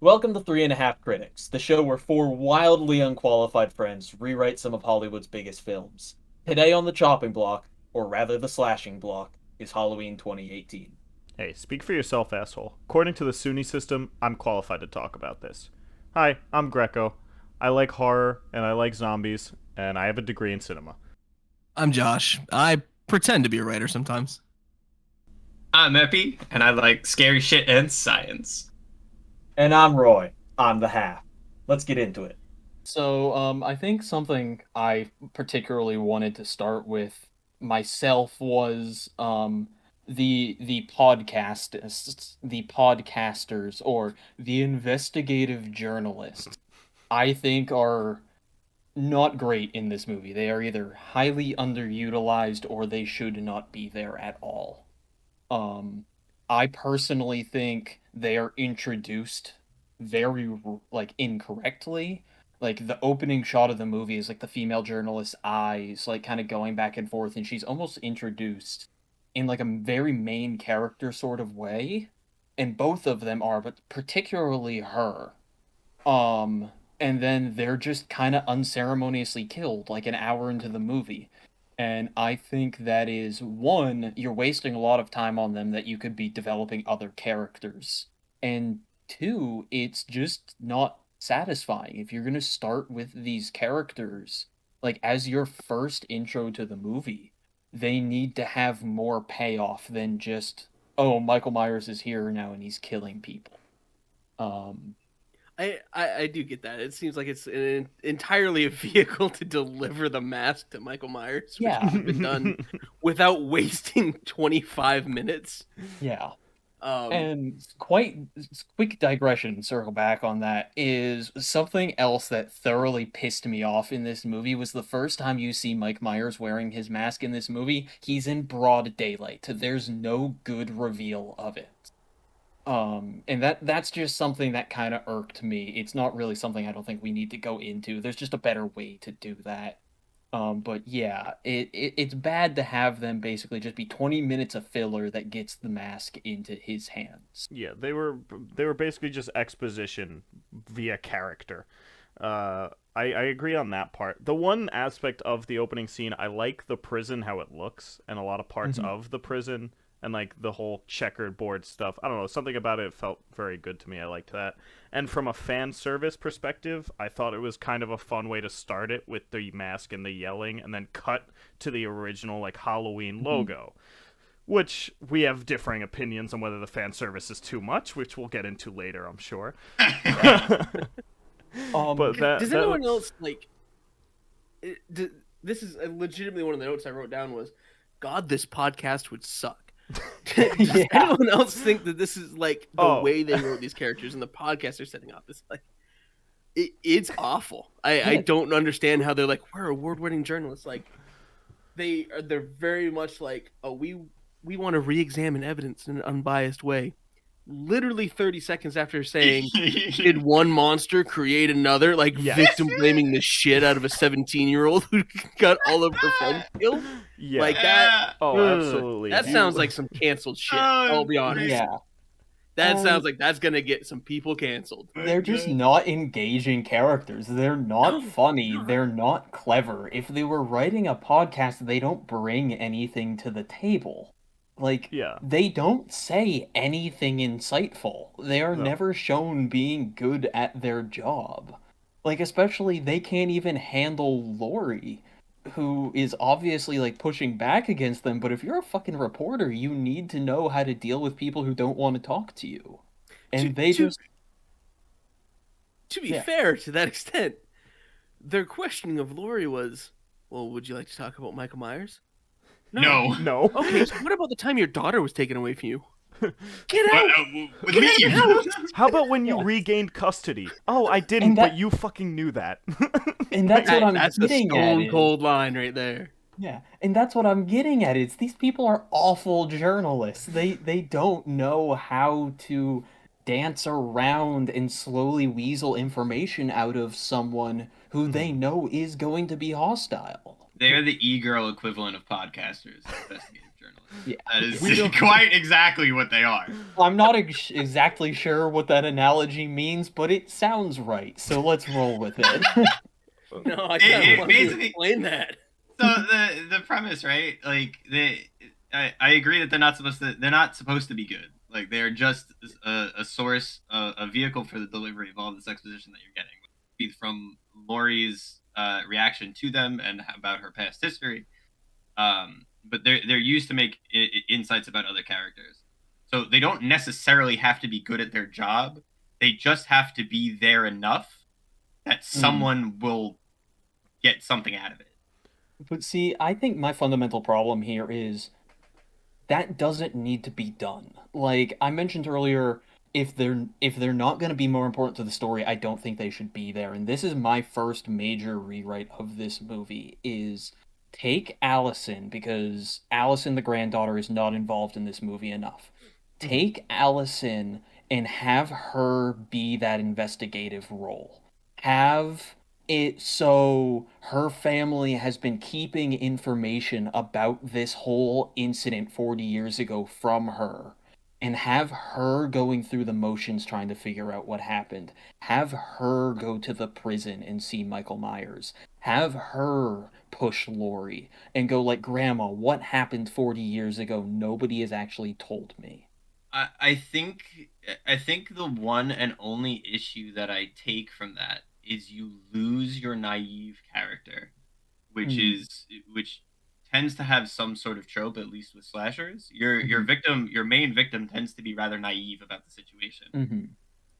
Welcome to Three and a Half Critics, the show where four wildly unqualified friends rewrite some of Hollywood's biggest films. Today on the chopping block, or rather the slashing block, is Halloween 2018. Hey, speak for yourself, asshole. According to the SUNY system, I'm qualified to talk about this. Hi, I'm Greco. I like horror, and I like zombies, and I have a degree in cinema. I'm Josh. I pretend to be a writer sometimes. I'm Epi, and I like scary shit and science. And I'm Roy. I'm the half. Let's get into it. I think something I particularly wanted to start with myself was the podcasters, or the investigative journalists. I think are not great in this movie. They are either highly underutilized or they should not be there at all. Um, I personally think they are introduced very incorrectly. Like the opening shot of the movie is like the female journalist's eyes like kind of going back and forth, and she's almost introduced in like a very main character sort of way, and both of them are, but particularly her. And then they're just kind of unceremoniously killed like an hour into the movie. And I think that is one, you're wasting a lot of time on them that you could be developing other characters. And two, it's just not satisfying. If you're going to start with these characters, like as your first intro to the movie, they need to have more payoff than just, oh, Michael Myers is here now and he's killing people. I do get that. It seems like it's entirely a vehicle to deliver the mask to Michael Myers, which Yeah. could have been done without wasting 25 minutes. Yeah. Um, And quite quick digression, circle back on that, is something else that thoroughly pissed me off in this movie was the first time you see Mike Myers wearing his mask in this movie, he's in broad daylight. There's no good reveal of it. And that's just something that kind of irked me. It's not really something I don't think we need to go into. There's just a better way to do that. But yeah, it's bad to have them basically just be 20 minutes of filler that gets the mask into his hands. Yeah, they were basically just exposition via character. I agree on that part. The one aspect of the opening scene, I like the prison, how it looks, and a lot of parts of the prison, and like the whole checkered board stuff. I don't know, something about it felt very good to me. I liked that. And from a fan service perspective, I thought it was kind of a fun way to start it with the mask and the yelling, and then cut to the original like Halloween logo. Which we have differing opinions on whether the fan service is too much, which we'll get into later, I'm sure. But does anyone else like? This is legitimately one of the notes I wrote down was, "God, this podcast would suck." Does anyone else think that this is like the way they wrote these characters and the podcast they're setting up? It's like it's awful. I don't understand how they're like, we're award-winning journalists. Like they're very much like, oh, we want to re-examine evidence in an unbiased way. Literally 30 seconds after saying, did one monster create another? Like victim blaming the shit out of a 17-year-old who got all of her friends killed. Yeah. Like that. Oh, absolutely. That sounds like some canceled shit. I'll be honest. Yeah. That sounds like that's gonna get some people canceled. They're just not engaging characters. They're not funny. They're not clever. If they were writing a podcast, they don't bring anything to the table. Like, they don't say anything insightful. They are never shown being good at their job. Like, especially, they can't even handle Lori, who is obviously, like, pushing back against them, but if you're a fucking reporter, you need to know how to deal with people who don't want to talk to you. And To be fair to that extent, their questioning of Lori was, well, would you like to talk about Michael Myers? No. Okay, so what about the time your daughter was taken away from you? Get out! Leave. How about when you regained custody? Oh, I didn't, but you fucking knew that. And that's what I'm That's a getting at. stone cold line right there. Yeah, and that's what I'm getting at. It's these people are awful journalists. They don't know how to dance around and slowly weasel information out of someone who they know is going to be hostile. They are the e-girl equivalent of podcasters, investigative journalists. Yeah. That is We don't- quite exactly what they are. I'm not exactly sure what that analogy means, but it sounds right, so let's roll with it. No, I It- kind it of want you to basically- explain that. So the premise, right? Like I agree that they're not supposed to be good. Like they're just a source, a vehicle for the delivery of all this exposition that you're getting, be it from Laurie's reaction to them and about her past history. But they're used to make insights about other characters. So they don't necessarily have to be good at their job. They just have to be there enough that someone will get something out of it. But see, I think my fundamental problem here is that doesn't need to be done. Like I mentioned earlier, if they're not going to be more important to the story, I don't think they should be there. And this is my first major rewrite of this movie is take Allison because Allison the granddaughter is not involved in this movie enough. Take Allison and have her be that investigative role. Have it so her family has been keeping information about this whole incident 40 years ago from her and have her going through the motions trying to figure out what happened. Have her go to the prison and see Michael Myers. Have her push Lori and go like, Grandma, what happened 40 years ago? Nobody has actually told me. I think the one and only issue that I take from that is you lose your naive character, which Mm. is which tends to have some sort of trope, at least with slashers. Your Mhm. victim, your main victim, tends to be rather naive about the situation. Mm-hmm.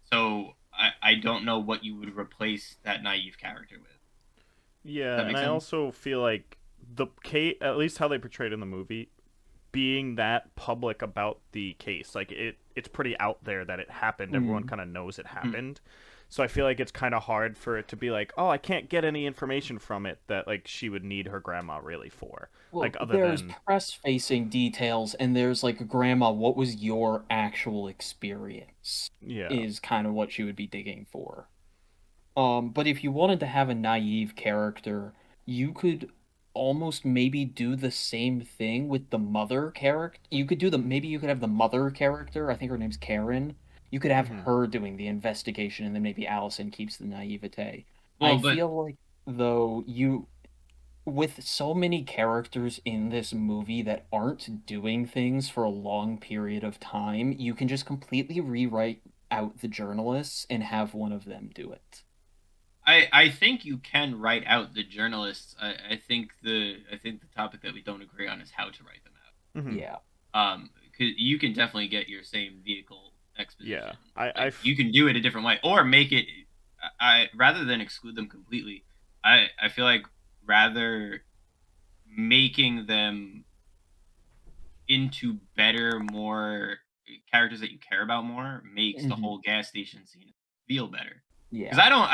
So I don't know what you would replace that naive character with. Yeah, That and makes I sense? also feel like the case, at least how they portrayed in the movie, being that public about the case, like it's pretty out there that it happened. Everyone kind of knows it happened. So I feel like it's kind of hard for it to be like, oh, I can't get any information from it that like she would need her grandma really for. Well, Like other there's than press-facing details, and there's like, Grandma, what was your actual experience? yeah. Is kind of what she would be digging for. But if you wanted to have a naive character, you could almost maybe do the same thing with the mother character. You could do maybe you could have the mother character, I think her name's Karen. You could have Mhm. her doing the investigation, and then maybe Allison keeps the naivete. I Well, but feel like, though, with so many characters in this movie that aren't doing things for a long period of time, you can just completely rewrite out the journalists and have one of them do it. I think you can write out the journalists. I think the topic that we don't agree on is how to write them out. Mhm. Yeah. 'Cause you can definitely get your same vehicle exposition. Yeah. I Like, you can do it a different way, or make it. I rather than exclude them completely. I feel like rather making them into better, more characters that you care about more makes the Mhm. whole gas station scene feel better. Because Yeah. I don't,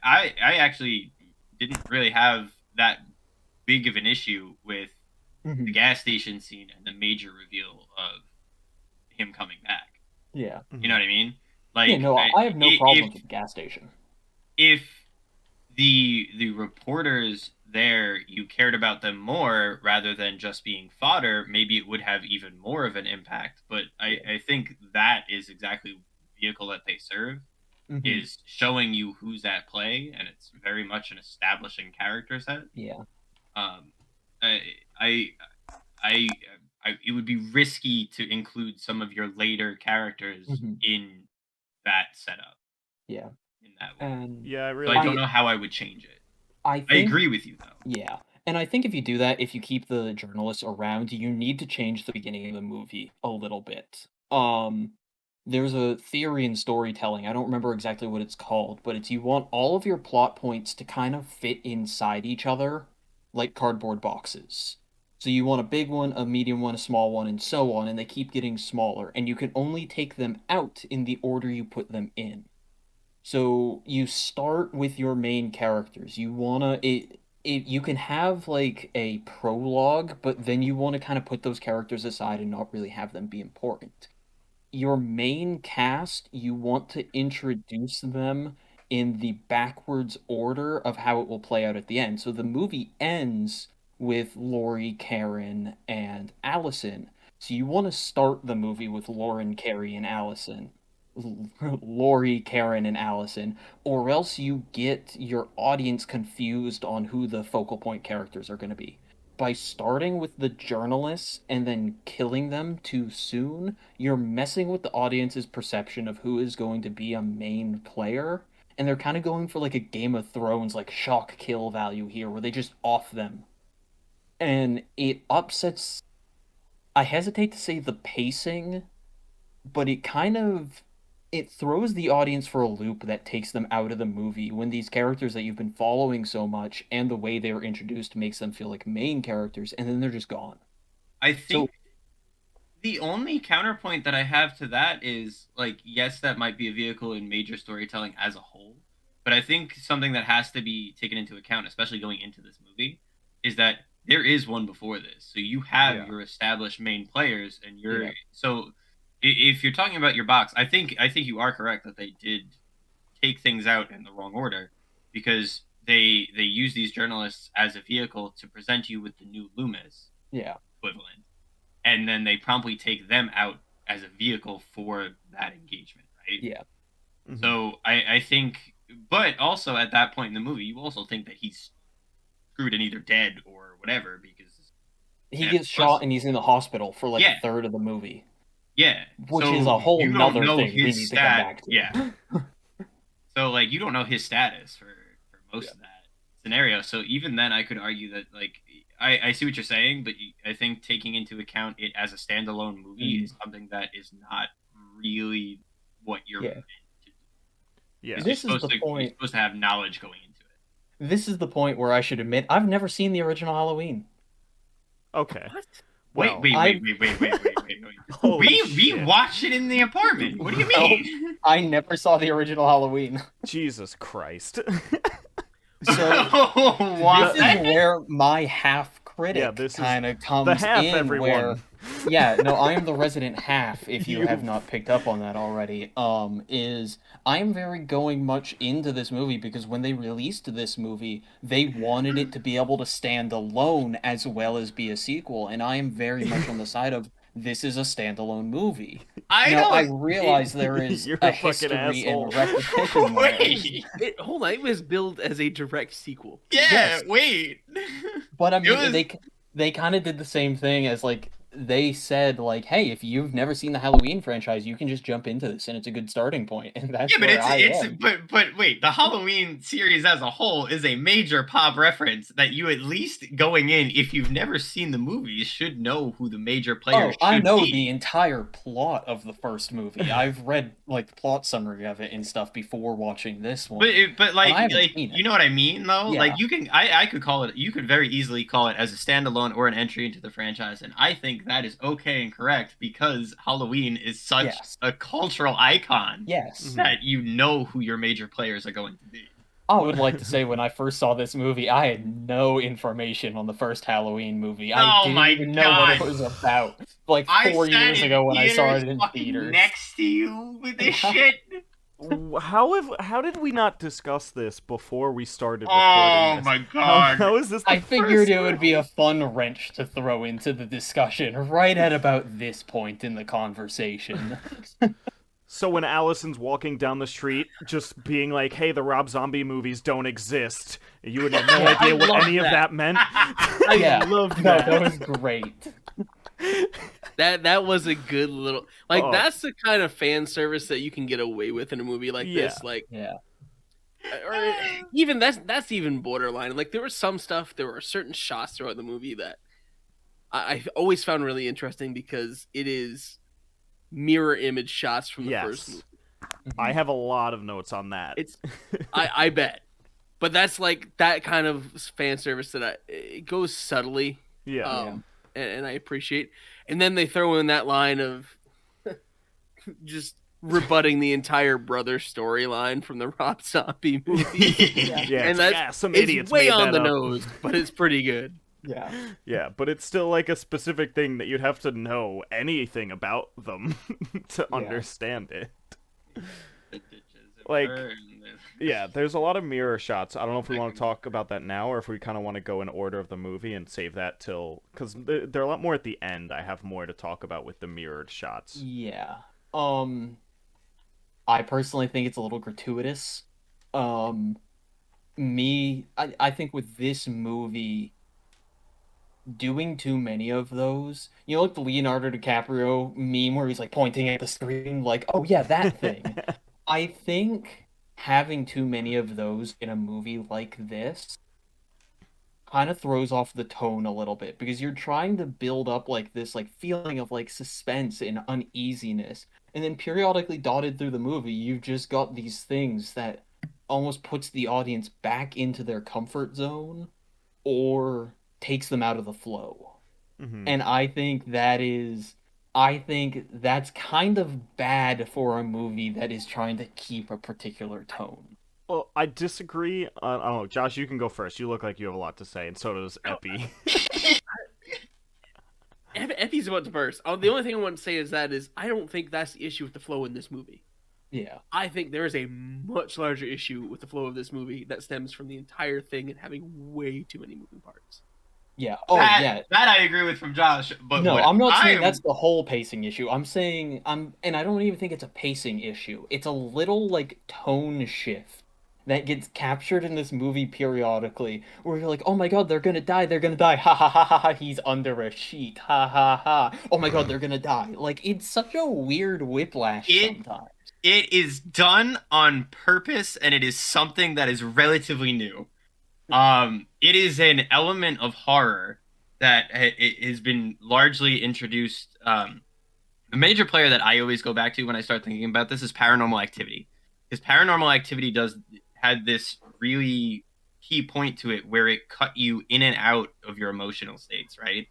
I actually didn't really have that big of an issue with the Mhm. gas station scene and the major reveal of him coming back. Yeah. You know what I mean? Yeah, Like, no, I have no problems with the gas station. if the reporters there, you cared about them more rather than just being fodder, maybe it would have even more of an impact. But I think that is exactly the vehicle that they serve, Mhm. is showing you who's at play, and it's very much an establishing character set. Yeah. Um, I, I, I, it would be risky to include some of your later characters Mhm. in that setup Yeah. in that way. And yeah, I So really I don't know how I would change it. I I think agree with you though. Yeah. And I think if you do that, if you keep the journalists around, you need to change the beginning of the movie a little bit. There's a theory in storytelling. I don't remember exactly what it's called, but it's you want all of your plot points to kind of fit inside each other like cardboard boxes. So you want a big one, a medium one, a small one, and so on, and they keep getting smaller, and you can only take them out in the order you put them in. So you start with your main characters. You can have like a prologue, but then you want to kind of put those characters aside and not really have them be important. Your main cast, you want to introduce them in the backwards order of how it will play out at the end. So the movie ends with Laurie, Karen, and Allison. So you want to start the movie with Lauren, Carrie, and Allison. Laurie, Karen, and Allison, or else you get your audience confused on who the focal point characters are going to be. By starting with the journalists and then killing them too soon, you're messing with the audience's perception of who is going to be a main player. And they're kind of going for like a Game of Thrones, like shock kill value here, where they just off them. And it upsets, I hesitate to say the pacing, but it throws the audience for a loop that takes them out of the movie when these characters that you've been following so much and the way they're introduced makes them feel like main characters, and then they're just gone. I think the only counterpoint that I have to that is, like, yes, that might be a vehicle in major storytelling as a whole, but I think something that has to be taken into account, especially going into this movie, is that there is one before this. So you have your established main players, and so if you're talking about your box, I think you are correct that they did take things out in the wrong order, because they use these journalists as a vehicle to present you with the new Loomis equivalent, and then they promptly take them out as a vehicle for that engagement, right? Yeah. Mm-hmm. So I think, but also at that point in the movie, you also think that he's screwed and either dead or whatever, because he gets shot and he's in the hospital for like a third of the movie. Yeah, which is a whole nother thing we need to come back to. Yeah. So like you don't know his status for most of that scenario. So even then, I could argue that like I see what you're saying, but I think taking into account it as a standalone movie is something that is not really what you're meant to do. Yeah, this is the point. You're supposed to have knowledge going into it. This is the point where I should admit I've never seen the original Halloween. Okay. What? Wait. We watched it in the apartment. What do you mean? I never saw the original Halloween. Jesus Christ. So this is where my half critic kind of comes the half, in. everyone. I am the resident half. If you have not picked up on that already, is I'm very going much into this movie because when they released this movie, they wanted it to be able to stand alone as well as be a sequel, and I am very much on the side of this is a standalone movie. I realize there is a history and a repetition there. Hold on, it was billed as a direct sequel. Yeah, yes. Wait. But I mean, they kind of did the same thing as like they said, like, hey, if you've never seen the Halloween franchise, you can just jump into this, and it's a good starting point. And that's but wait, the Halloween series as a whole is a major pop reference that you at least going in, if you've never seen the movies, should know who the major players should be. I know the entire plot of the first movie. I've read like the plot summary of it and stuff before watching this one. But you know what I mean, though. Yeah. Like you can, I could call it. You could very easily call it as a standalone or an entry into the franchise, and I think that is okay and correct because Halloween is such a cultural icon that you know who your major players are going to be. I would like to say when I first saw this movie, I had no information on the first Halloween movie. I didn't even know what it was about. Like 4 years ago when I saw it in theaters. Next to you with this shit. How did we not discuss this before we started recording this? My god. How is this I figured it would be a fun wrench to throw into the discussion right at about this point in the conversation. So when Allison's walking down the street, just being like, hey, the Rob Zombie movies don't exist, you would have no idea what any of that meant? I love that. No, that was great. That was a good little that's the kind of fan service that you can get away with in a movie like this. Or even that's even borderline. Like there was some stuff, there were certain shots throughout the movie that I always found really interesting because it is mirror image shots from the first movie. I have a lot of notes on that. It's I bet. But that's like that kind of fan service that it goes subtly. And I appreciate. And then they throw in that line of just rebutting the entire brother storyline from the Rob Zombie movie. And that's some idiots way made on that the up. nose, but it's pretty good. Yeah, but it's still like a specific thing that you'd have to know anything about them to understand it. Like Yeah, there's a lot of mirror shots. I don't know if we want to talk about that now or if we kind of want to go in order of the movie and save that till because they're a lot more at the end. I have more to talk about with the mirrored shots. Yeah. I personally think it's a little gratuitous. Um, I think with this movie, doing too many of those, like the Leonardo DiCaprio meme where he's like pointing at the screen, like, oh yeah, that thing. I think having too many of those in a movie like this kind of throws off the tone a little bit because you're trying to build up like this like feeling of like suspense and uneasiness, and then periodically dotted through the movie you've just got these things that almost puts the audience back into their comfort zone or takes them out of the flow. Hmm. And I think that's kind of bad for a movie that is trying to keep a particular tone. Well, I disagree. I don't know, Josh, you can go first. You look like you have a lot to say, and so does Epi. Effie's about to burst. The only thing I want to say is I don't think that's the issue with the flow in this movie. Yeah. I think there is a much larger issue with the flow of this movie that stems from the entire thing and having way too many moving parts. Yeah. Oh, that, yeah. That I agree with from Josh. But No, what I'm not saying I'm- that's the whole pacing issue. I'm saying and I don't even think it's a pacing issue. It's a little like tone shift that gets captured in this movie periodically, where you're like, oh my god, they're gonna die, ha ha ha ha ha, he's under a sheet, ha ha ha. Oh my god, they're gonna die. Like it's such a weird whiplash sometimes. It is done on purpose, and it is something that is relatively new. It is an element of horror that it has been largely introduced. A major player that I always go back to when I start thinking about this is Paranormal Activity, because Paranormal Activity had this really key point to it where it cut you in and out of your emotional states, right?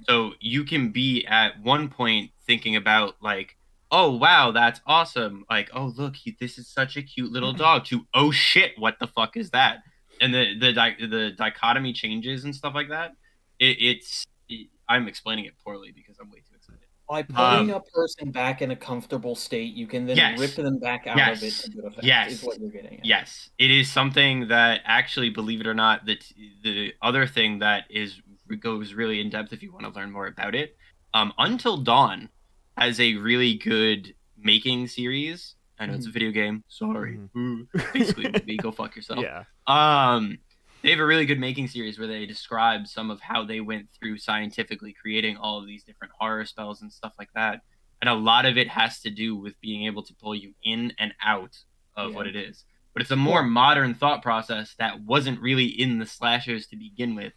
So you can be at one point thinking about like, oh wow, that's awesome. Like, oh look, this is such a cute little dog. To oh shit, what the fuck is that? And the dichotomy changes and stuff like that. I'm explaining it poorly because I'm way too excited. By putting a person back in a comfortable state, you can then Yes. rip them back out of it to good effect. Yes. Is what you're getting at. Yes, it is something that actually, believe it or not, the other thing that goes really in depth if you want to learn more about it. Until Dawn has a really good making series. I know it's a video game. Sorry, basically, maybe go fuck yourself. Yeah. They have a really good making series where they describe some of how they went through scientifically creating all of these different horror spells and stuff like that. And a lot of it has to do with being able to pull you in and out of what it is. But it's a more modern thought process that wasn't really in the slashers to begin with.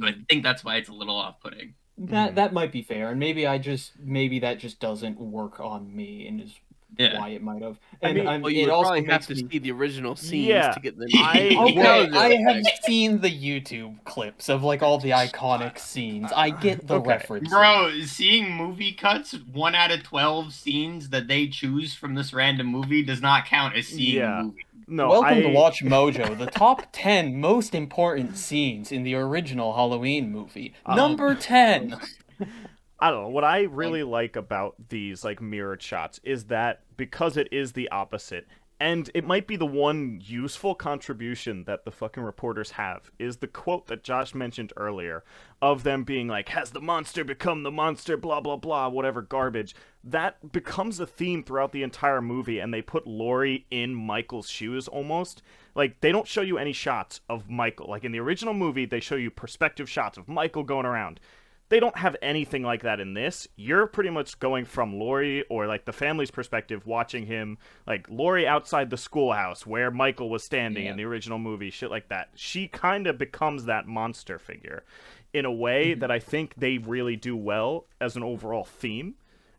So I think that's why it's a little off-putting. That might be fair, and maybe that just doesn't work on me, and is why it might have. And well, you it would also probably have makes to me... see the original scenes to get them. Okay, I have seen the YouTube clips of like all the iconic scenes. I get the reference. Bro, seeing movie cuts, 1 out of 12 scenes that they choose from this random movie does not count as seeing a movie. No, Welcome to Watch Mojo, the top 10 most important scenes in the original Halloween movie. Number 10. I don't know. What I really like about these like mirrored shots is that because it is the opposite, and it might be the one useful contribution that the fucking reporters have, is the quote that Josh mentioned earlier of them being like, has the monster become the monster, blah, blah, blah, whatever garbage. That becomes a theme throughout the entire movie, and they put Laurie in Michael's shoes almost. Like, they don't show you any shots of Michael. Like, in the original movie, they show you perspective shots of Michael going around. They don't have anything like that in this. You're pretty much going from Laurie or like the family's perspective, watching him, like Laurie outside the schoolhouse where Michael was standing in the original movie, shit like that. She kind of becomes that monster figure in a way that I think they really do well as an overall theme.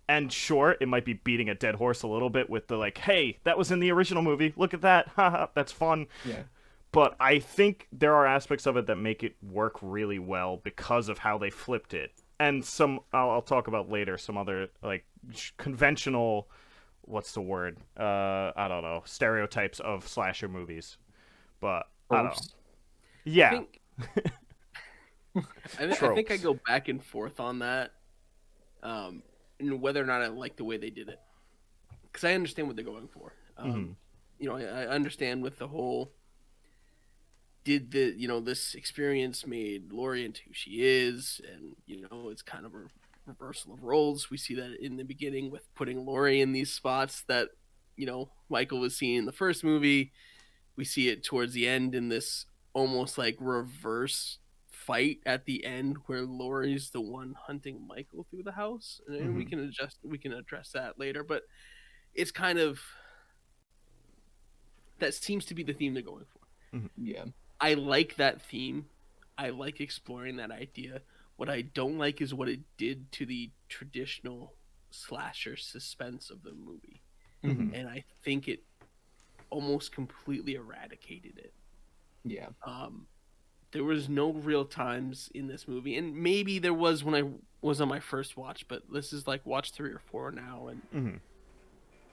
And sure, it might be beating a dead horse a little bit with the like, hey, that was in the original movie. Look at that. Haha, that's fun. Yeah. But I think there are aspects of it that make it work really well because of how they flipped it. And some, I'll talk about later, some other, like, conventional, what's the word? I don't know, stereotypes of slasher movies. But, I don't know. Yeah. I think I go back and forth on that, and whether or not I like the way they did it. Because I understand what they're going for. I understand with the whole did this experience made Laurie into who she is, and it's kind of a reversal of roles. We see that in the beginning with putting Laurie in these spots that Michael was seeing in the first movie. We see it towards the end in this almost like reverse fight at the end where Laurie's the one hunting Michael through the house, and we can address that later. But it's kind of that seems to be the theme they're going for. Yeah. I like that theme. I like exploring that idea. What I don't like is what it did to the traditional slasher suspense of the movie. Mhm. And I think it almost completely eradicated it. Yeah. There was no real times in this movie, and maybe there was when I was on my first watch, but this is like watch 3 or 4 now, and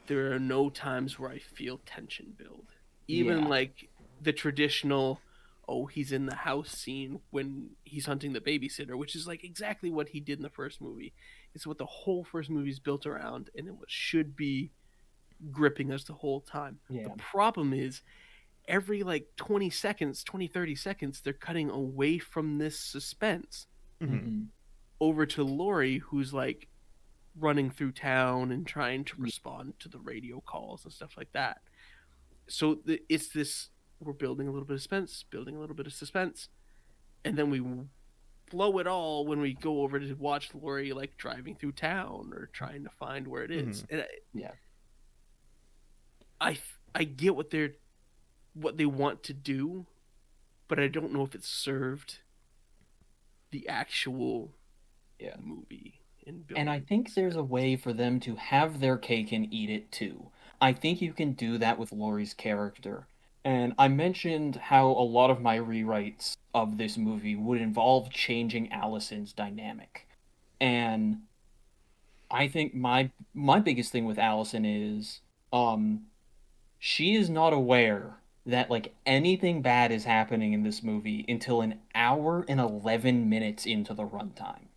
there are no times where I feel tension build. Even like the traditional, oh, he's in the house scene when he's hunting the babysitter, which is like exactly what he did in the first movie. It's what the whole first movie is built around, and it should be gripping us the whole time. Yeah. The problem is every like 20 seconds, 20, 30 seconds, they're cutting away from this suspense Mhm. over to Laurie, who's like running through town and trying to respond to the radio calls and stuff like that. So it's this, we're building a little bit of suspense, building a little bit of suspense, and then we blow it all when we go over to watch Laurie like driving through town or trying to find where it is. And I get what they want to do, but I don't know if it served the actual movie. And I think there's a way for them to have their cake and eat it too. I think you can do that with Laurie's character. And I mentioned how a lot of my rewrites of this movie would involve changing Allison's dynamic. And I think my biggest thing with Allison is she is not aware that like anything bad is happening in this movie until an hour and 11 minutes into the runtime.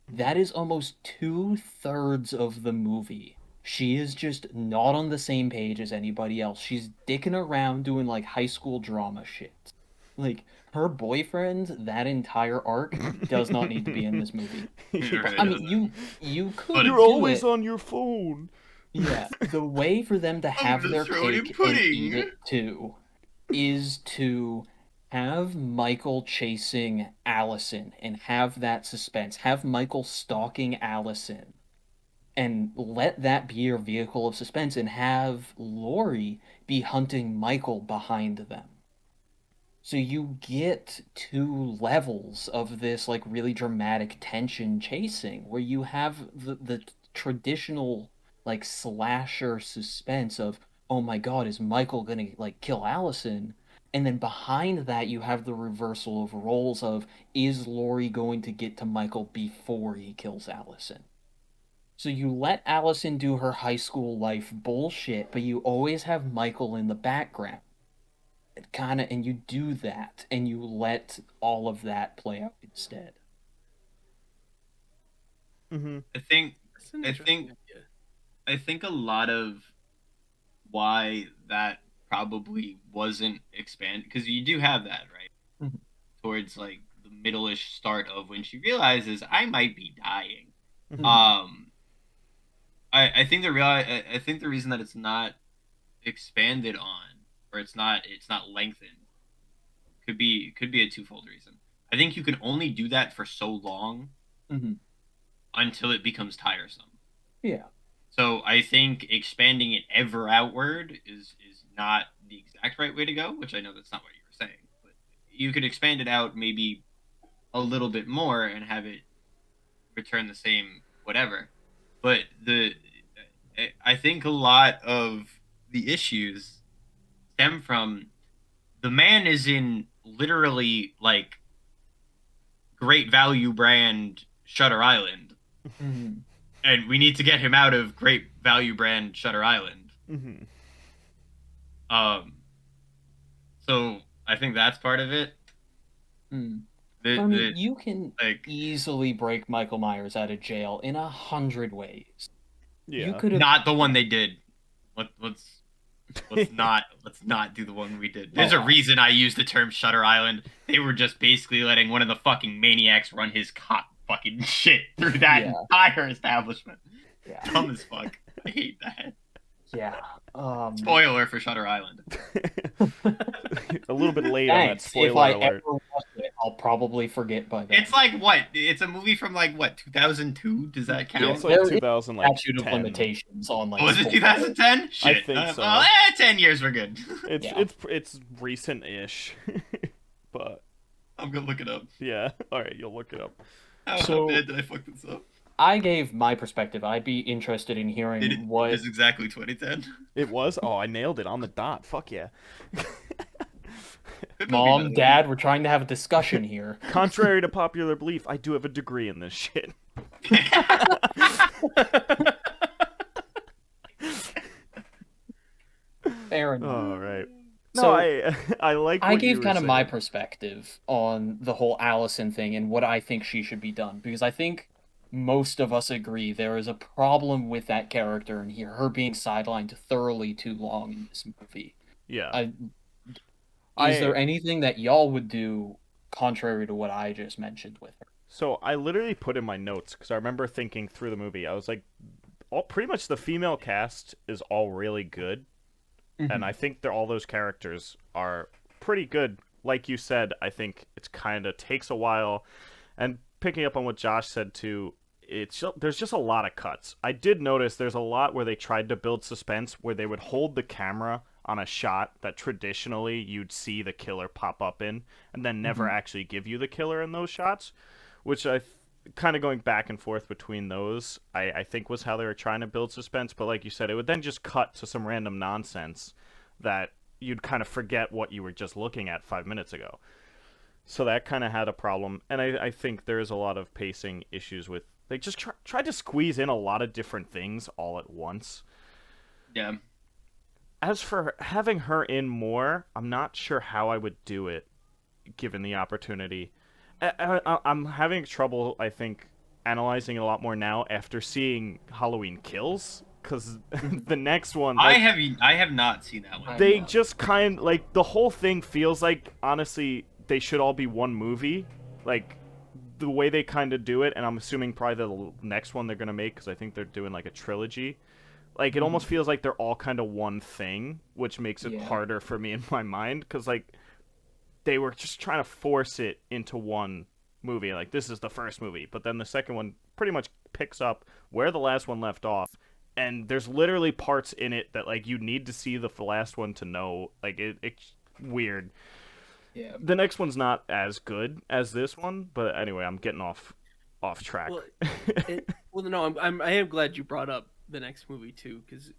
That is almost 2/3 of the movie. She is just not on the same page as anybody else. She's dicking around doing like high school drama shit. Like her boyfriend, that entire arc does not need to be in this movie. I mean, you could You're do always it. on your phone. Yeah, the way for them to have gonna their throw it in cake and pudding. eat it too is to have Michael chasing Allison and have that suspense. Have Michael stalking Allison and let that be your vehicle of suspense and have Laurie be hunting Michael behind them. So you get 2 levels of this like really dramatic tension chasing where you have the traditional like slasher suspense of, oh my god, is Michael gonna like kill Allison? And then behind that you have the reversal of roles of, is Laurie going to get to Michael before he kills Allison? So you let Allison do her high school life bullshit, but you always have Michael in the background. And you do that, and you let all of that play out instead. I think That's an I interesting think idea. I think a lot of why that probably wasn't expanded, because you do have that, right? Mhm. Towards like the middle-ish start of when she realizes I might be dying. Mhm. I think I think the reason that it's not expanded on, or it's not lengthened, could be a twofold reason. I think you can only do that for so long Mhm. until it becomes tiresome. Yeah. So I think expanding it ever outward is not the exact right way to go, which I know that's not what you were saying. But you could expand it out maybe a little bit more and have it return the same whatever. But I think a lot of the issues stem from the man is in literally like great value brand Shutter Island, Mhm. and we need to get him out of great value brand Shutter Island. Um, so I think that's part of it. Mm. The, I mean, the you can like easily break Michael Myers out of jail in 100 ways. You Yeah. could have. not the one they did. Let's Let's not do the one we did. There's a reason I used the term Shutter Island. They were just basically letting one of the fucking maniacs run his cop fucking shit through that entire establishment. Yeah. Dumb as fuck. I hate that. Yeah. Spoiler for Shutter Island. A little bit late on that Thanks. spoiler If I alert. ever watch it, I'll probably forget by then. It's like what? It's a movie from like what? 2002? Does that count? Yeah, it's like There is 2000, like statute of 10. limitations on like. Oh, was it spoilers. 2010? Shit. I think so. Well, 10 years we're good. It's Yeah. it's recent-ish, but I'm gonna look it up. yeah. All right, you'll look it up. How So- bad did I fuck this up? I gave my perspective. I'd be interested in hearing It what. is exactly 2010. It was. Oh, I nailed it on the dot. Fuck yeah. Good movie, by Mom, the way. Dad, we're trying to have a discussion here. Contrary to popular belief, I do have a degree in this shit. Fair enough. All right. No, So- I like. I what you gave were kind of my saying. perspective on the whole Allison thing and what I think she should be done because I think most of us agree there is a problem with that character and her being sidelined thoroughly too long in this movie. Yeah. Is there anything that y'all would do contrary to what I just mentioned with her? So I literally put in my notes because I remember thinking through the movie. I was like, pretty much the female cast is all really good, and I think all those characters are pretty good. Like you said, I think it's kind of takes a while, and picking up on what Josh said too, there's just a lot of cuts. I did notice there's a lot where they tried to build suspense, where they would hold the camera on a shot that traditionally you'd see the killer pop up in, and then never actually give you the killer in those shots, which kind of going back and forth between those, I think was how they were trying to build suspense. But like you said, it would then just cut to some random nonsense that you'd kind of forget what you were just looking at 5 minutes ago. So that kind of had a problem, and I think there is a lot of pacing issues with. They just tried to squeeze in a lot of different things all at once. Yeah. As for having her in more, I'm not sure how I would do it, given the opportunity. I'm having trouble, I think, analyzing it a lot more now after seeing Halloween Kills, because the next one... I have not seen that one. They just like, the whole thing feels like, honestly, they should all be one movie. Like, the way they kind of do it, and I'm assuming probably the next one they're going to make, because I think they're doing, like, a trilogy. Like, it almost feels like they're all kind of one thing, which makes it harder for me in my mind, because, like, they were just trying to force it into one movie. Like, this is the first movie, but then the second one pretty much picks up where the last one left off, and there's literally parts in it that, like, you need to see the last one to know. Like, it's weird. Yeah. The next one's not as good as this one, but anyway, I'm getting off track. Well, no, I am glad you brought up the next movie too, because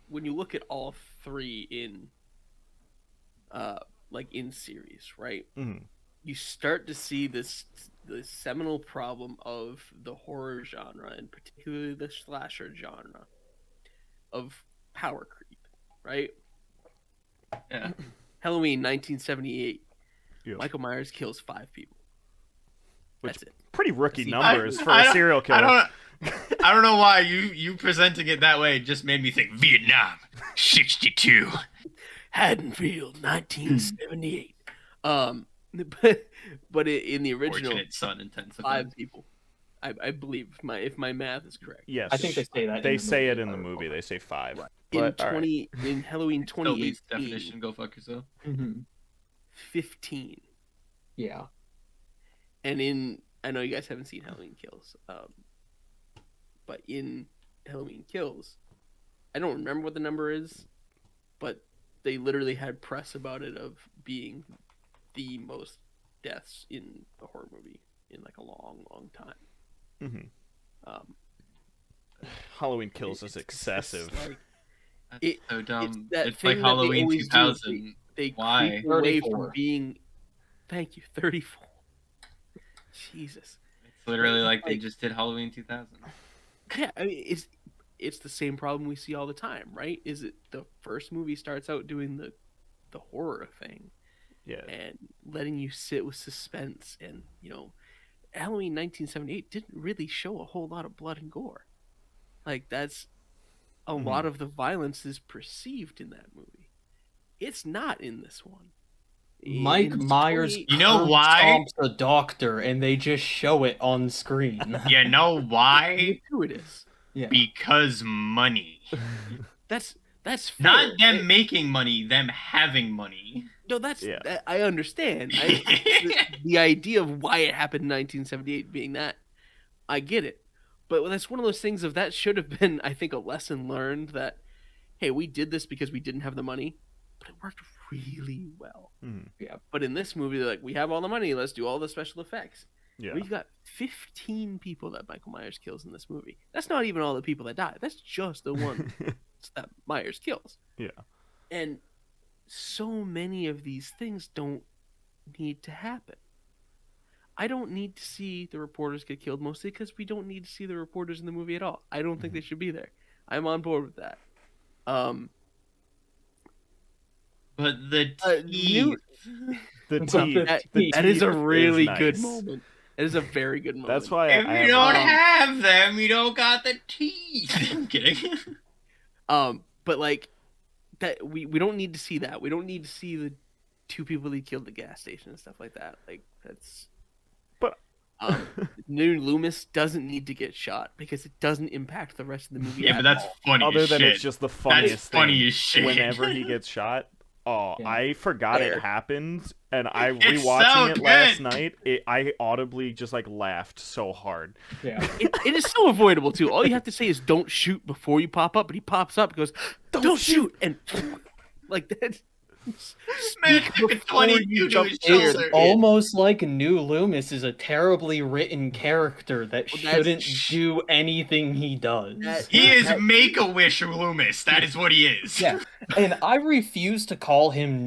when you look at all three in, like in series, right? Mhm. You start to see the seminal problem of the horror genre, and particularly the slasher genre, of power creep, right? Yeah. Halloween 1978. Yeah. Michael Myers kills 5 people. Which- That's it. Pretty rookie See, numbers for I a don't- serial killer. I don't know why you presenting it that way just made me think Vietnam 62. Haddonfield 1978. But in the original, Fortunate son intensive. 5 people. I believe if my math is correct. Yes, I think they say that. they in the say movie, it in if I the movie. recall. They say 5. In But, all right. in Halloween Toby's 2018, definition, go fuck yourself. 15. Yeah. And I know you guys haven't seen Halloween Kills, but in Halloween Kills, I don't remember what the number is, but they literally had press about it of being the most deaths in the horror movie in like a long, long time. Mhm. Halloween Kills is It's excessive. just like- That's It- so dumb. that It's thing like that they Halloween always do is 2000. they Why? creep away 34. from being. Thank you, 34. Jesus. It's literally like they Like- just did Halloween 2000. Yeah, I mean, it's the same problem we see all the time, right? Is it the first movie starts out doing the horror thing Yeah. and letting you sit with suspense, and Halloween 1978 didn't really show a whole lot of blood and gore. Like, that's a lot of the violence is perceived in that movie. It's not in this one. Mike In Myers 28 You know curb why? stomps a doctor, and they just show it on screen. You know why? gratuitous. Yeah. Because money. That's fair. Not them making money, them having money. No, that's Yeah. I understand. The idea of why it happened in 1978 being that, I get it. But that's one of those things of that should have been, I think, a lesson learned that, hey, we did this because we didn't have the money, but it worked really well. Yeah. But in this movie, they're like, we have all the money, let's do all the special effects. Yeah. We've got 15 people that Michael Myers kills in this movie. That's not even all the people that die. That's just the ones that Myers kills. Yeah. And so many of these things don't need to happen. I don't need to see the reporters get killed, mostly because we don't need to see the reporters in the movie at all. I don't think they should be there. I'm on board with that. But the New- teeth. The It's up teeth. to that, teeth that is a is really good nice. moment. It is a very good moment. That's why If I you don't um, have them, you don't got the teeth. I'm kidding. But like that, we don't need to see that. We don't need to see the two people he killed at the gas station and stuff like that. Like that's. But- New Loomis doesn't need to get shot because it doesn't impact the rest of the movie. Yeah, but that's funny Other as than shit. it's just the funniest That's funny thing. as shit. Whenever he gets shot, Yeah. I forgot Fair. it happened, and I It's rewatching so it last good. night. I audibly just like laughed so hard. Yeah. It is so avoidable too. All you have to say is "Don't shoot" before you pop up, but he pops up and goes, "Don't shoot," and like that. Man, Speak took a before 22 you to jump his in. It's shoulder. almost like New Loomis is a terribly written character that Well, that's- shouldn't do anything he does. He is Make-A-Wish Loomis. That is what he is. Yeah, and I refuse to call him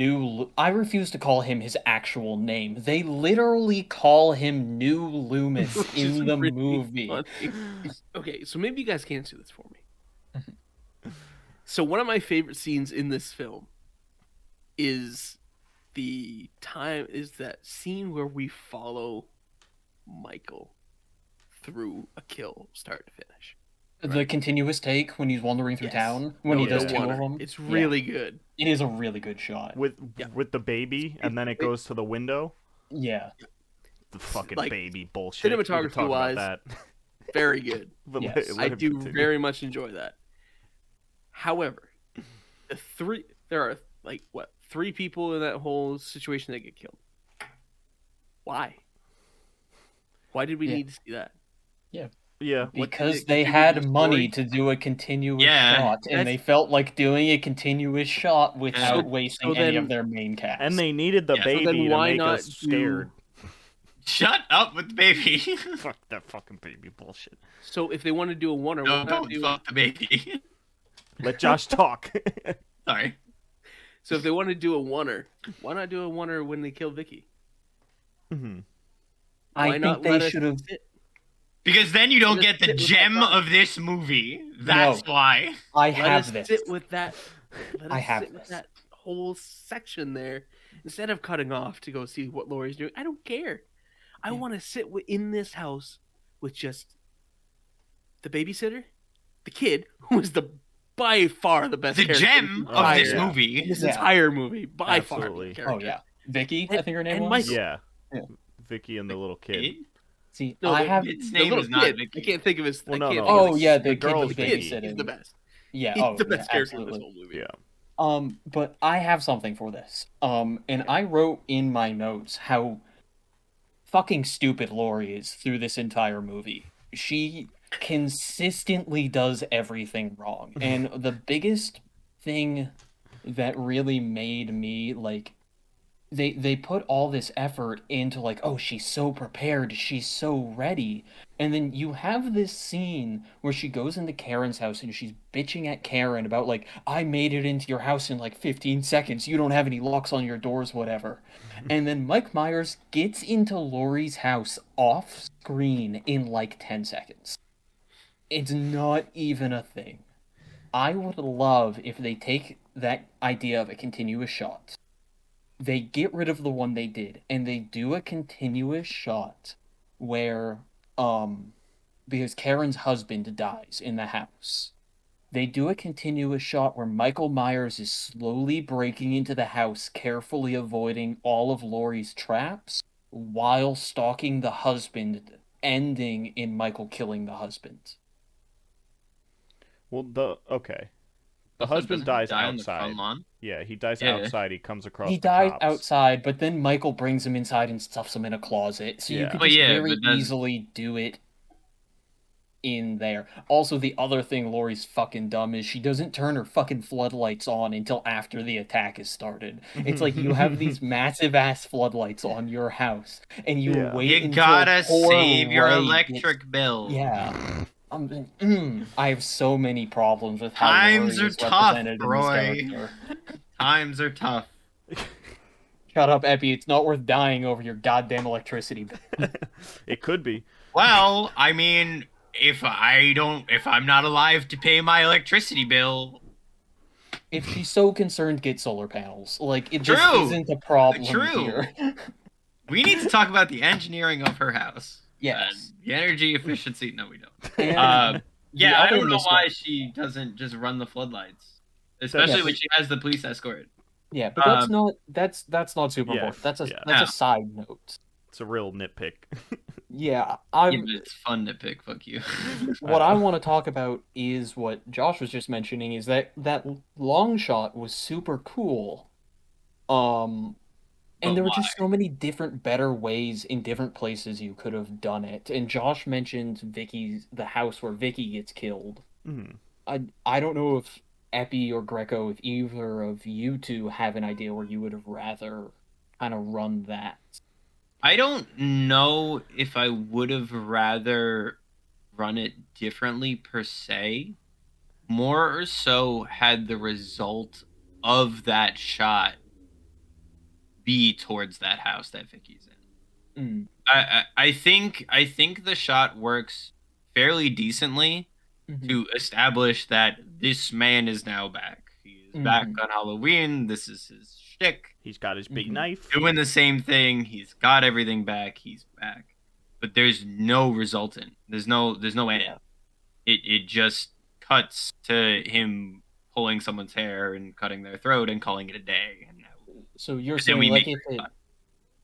I refuse to call him his actual name. They literally call him New Loomis Which is in the really movie. funny. Okay, so maybe you guys can answer this for me. So one of my favorite scenes in this film is that scene where we follow Michael through a kill start to finish. The continuous take when he's wandering through Yes. town when No, he does the two of oner. them. It's really good. It is a really good shot. with Yeah. with the baby, and then it goes to the window. Yeah. The fucking Like, baby bullshit. We could talk about cinematography-wise, that. Very good. But Yes. let I him do continue. very much enjoy that. However, there are like what 3 people in that whole situation that get killed. Why? Why did we Yeah. need to see that? Yeah. What did Because it they contribute to had the money story? to do a continuous Yeah. shot, and That's- they felt like doing a continuous shot without So- wasting so any then- of their main cast. And they needed the Yeah, so then baby to why make not us scared. Shut up with the baby. Fuck that fucking baby bullshit. So if they want to do a one or No, why not don't do fuck the baby. Let Josh talk. Sorry. so if they want to do a oneer, why not do a oneer when they kill Vicky? Mhm. I Why think not they let us should have. sit? Because then you don't Let us get the sit with that gem body. of this movie. That's why. I Let have us this. sit with that. Let us I have sit with this. that whole section there instead of cutting off to go see what Laurie's doing. I don't care. I Yeah. want to sit in this house with just the babysitter, the kid, who is by far the best The character gem in of this yeah. movie. this Yeah. entire movie. By Absolutely. far. Oh yeah, Vicky, I think her name and was. Michael. Yeah. Yeah. Vicky and the little kid. Kid? See, No, I the- have. Its the name little is not kid. Vicky. I can't think of his. Well, I no, can't no. think of Oh his- yeah, the the kid girl's was baby. He's babysitting. the best. Yeah. He's Oh, the best yeah, character in absolutely. this whole movie. Yeah. But I have something for this. And I wrote in my notes how fucking stupid Laurie is through this entire movie. She consistently does everything wrong. And the biggest thing that really made me like they put all this effort into like, oh, she's so prepared, she's so ready. And then you have this scene where she goes into Karen's house and she's bitching at Karen about like, I made it into your house in like 15 seconds. You don't have any locks on your doors, whatever. And then Mike Myers gets into Laurie's house off screen in like 10 seconds. It's not even a thing. I would love if they take that idea of a continuous shot, they get rid of the one they did, and they do a continuous shot where, because Karen's husband dies in the house, They do a continuous shot where Michael Myers is slowly breaking into the house, carefully avoiding all of Laurie's traps, while stalking the husband, ending in Michael killing the husband. Well, okay. The Also, husband doesn't he dies die on the front outside. lawn? Yeah, he dies Yeah. outside. He comes across He the dies cops. outside, but then Michael brings him inside and stuffs him in a closet, so you Yeah. could Well, just yeah, very but that's- easily do it in there. Also, the other thing Laurie's fucking dumb is she doesn't turn her fucking floodlights on until after the attack is started. It's like you have these massive ass floodlights on your house, and you Yeah. wait You until gotta poor save your Ray electric bill. Yeah. I have so many problems with how Times Laurie are is tough, represented in this Roy. character. Times are tough. Shut up, Epi. It's not worth dying over your goddamn electricity bill. It could be. Well, I mean, if I'm not alive to pay my electricity bill, If she's so concerned, get solar panels. Like, this True. isn't a problem True. here. we need to talk about the engineering of her house. Yes. And the energy efficiency. No, we don't. And Yeah, I other don't know mis- why she doesn't just run the floodlights, especially Yes. when she has the police escort. Yeah, but that's not super Yeah, important. That's a yeah. that's No. a side note. It's a real nitpick. Yeah, Yeah, but it's fun to pick. Fuck you. what I want to talk about is what Josh was just mentioning, is that long shot was super cool. And But there were why? just so many different better ways in different places you could have done it. And Josh mentioned the house where Vicky gets killed. Mhm. I don't know if Epi or Greco, if either of you two have an idea where you would have rather kind of run that. I don't know if I would have rather run it differently per se. More or so had the result of that shot be towards that house that Vicky's in. Mm. I think the shot works fairly decently Mhm. to establish that this man is now back. He is back Mhm. on Halloween. This is his shtick. He's got his big Mhm. knife. Doing the same thing. He's got everything back. He's back. But there's no resultant. There's no end. Yeah. It just cuts to him pulling someone's hair and cutting their throat and calling it a day. And So you're But then we saying, like, make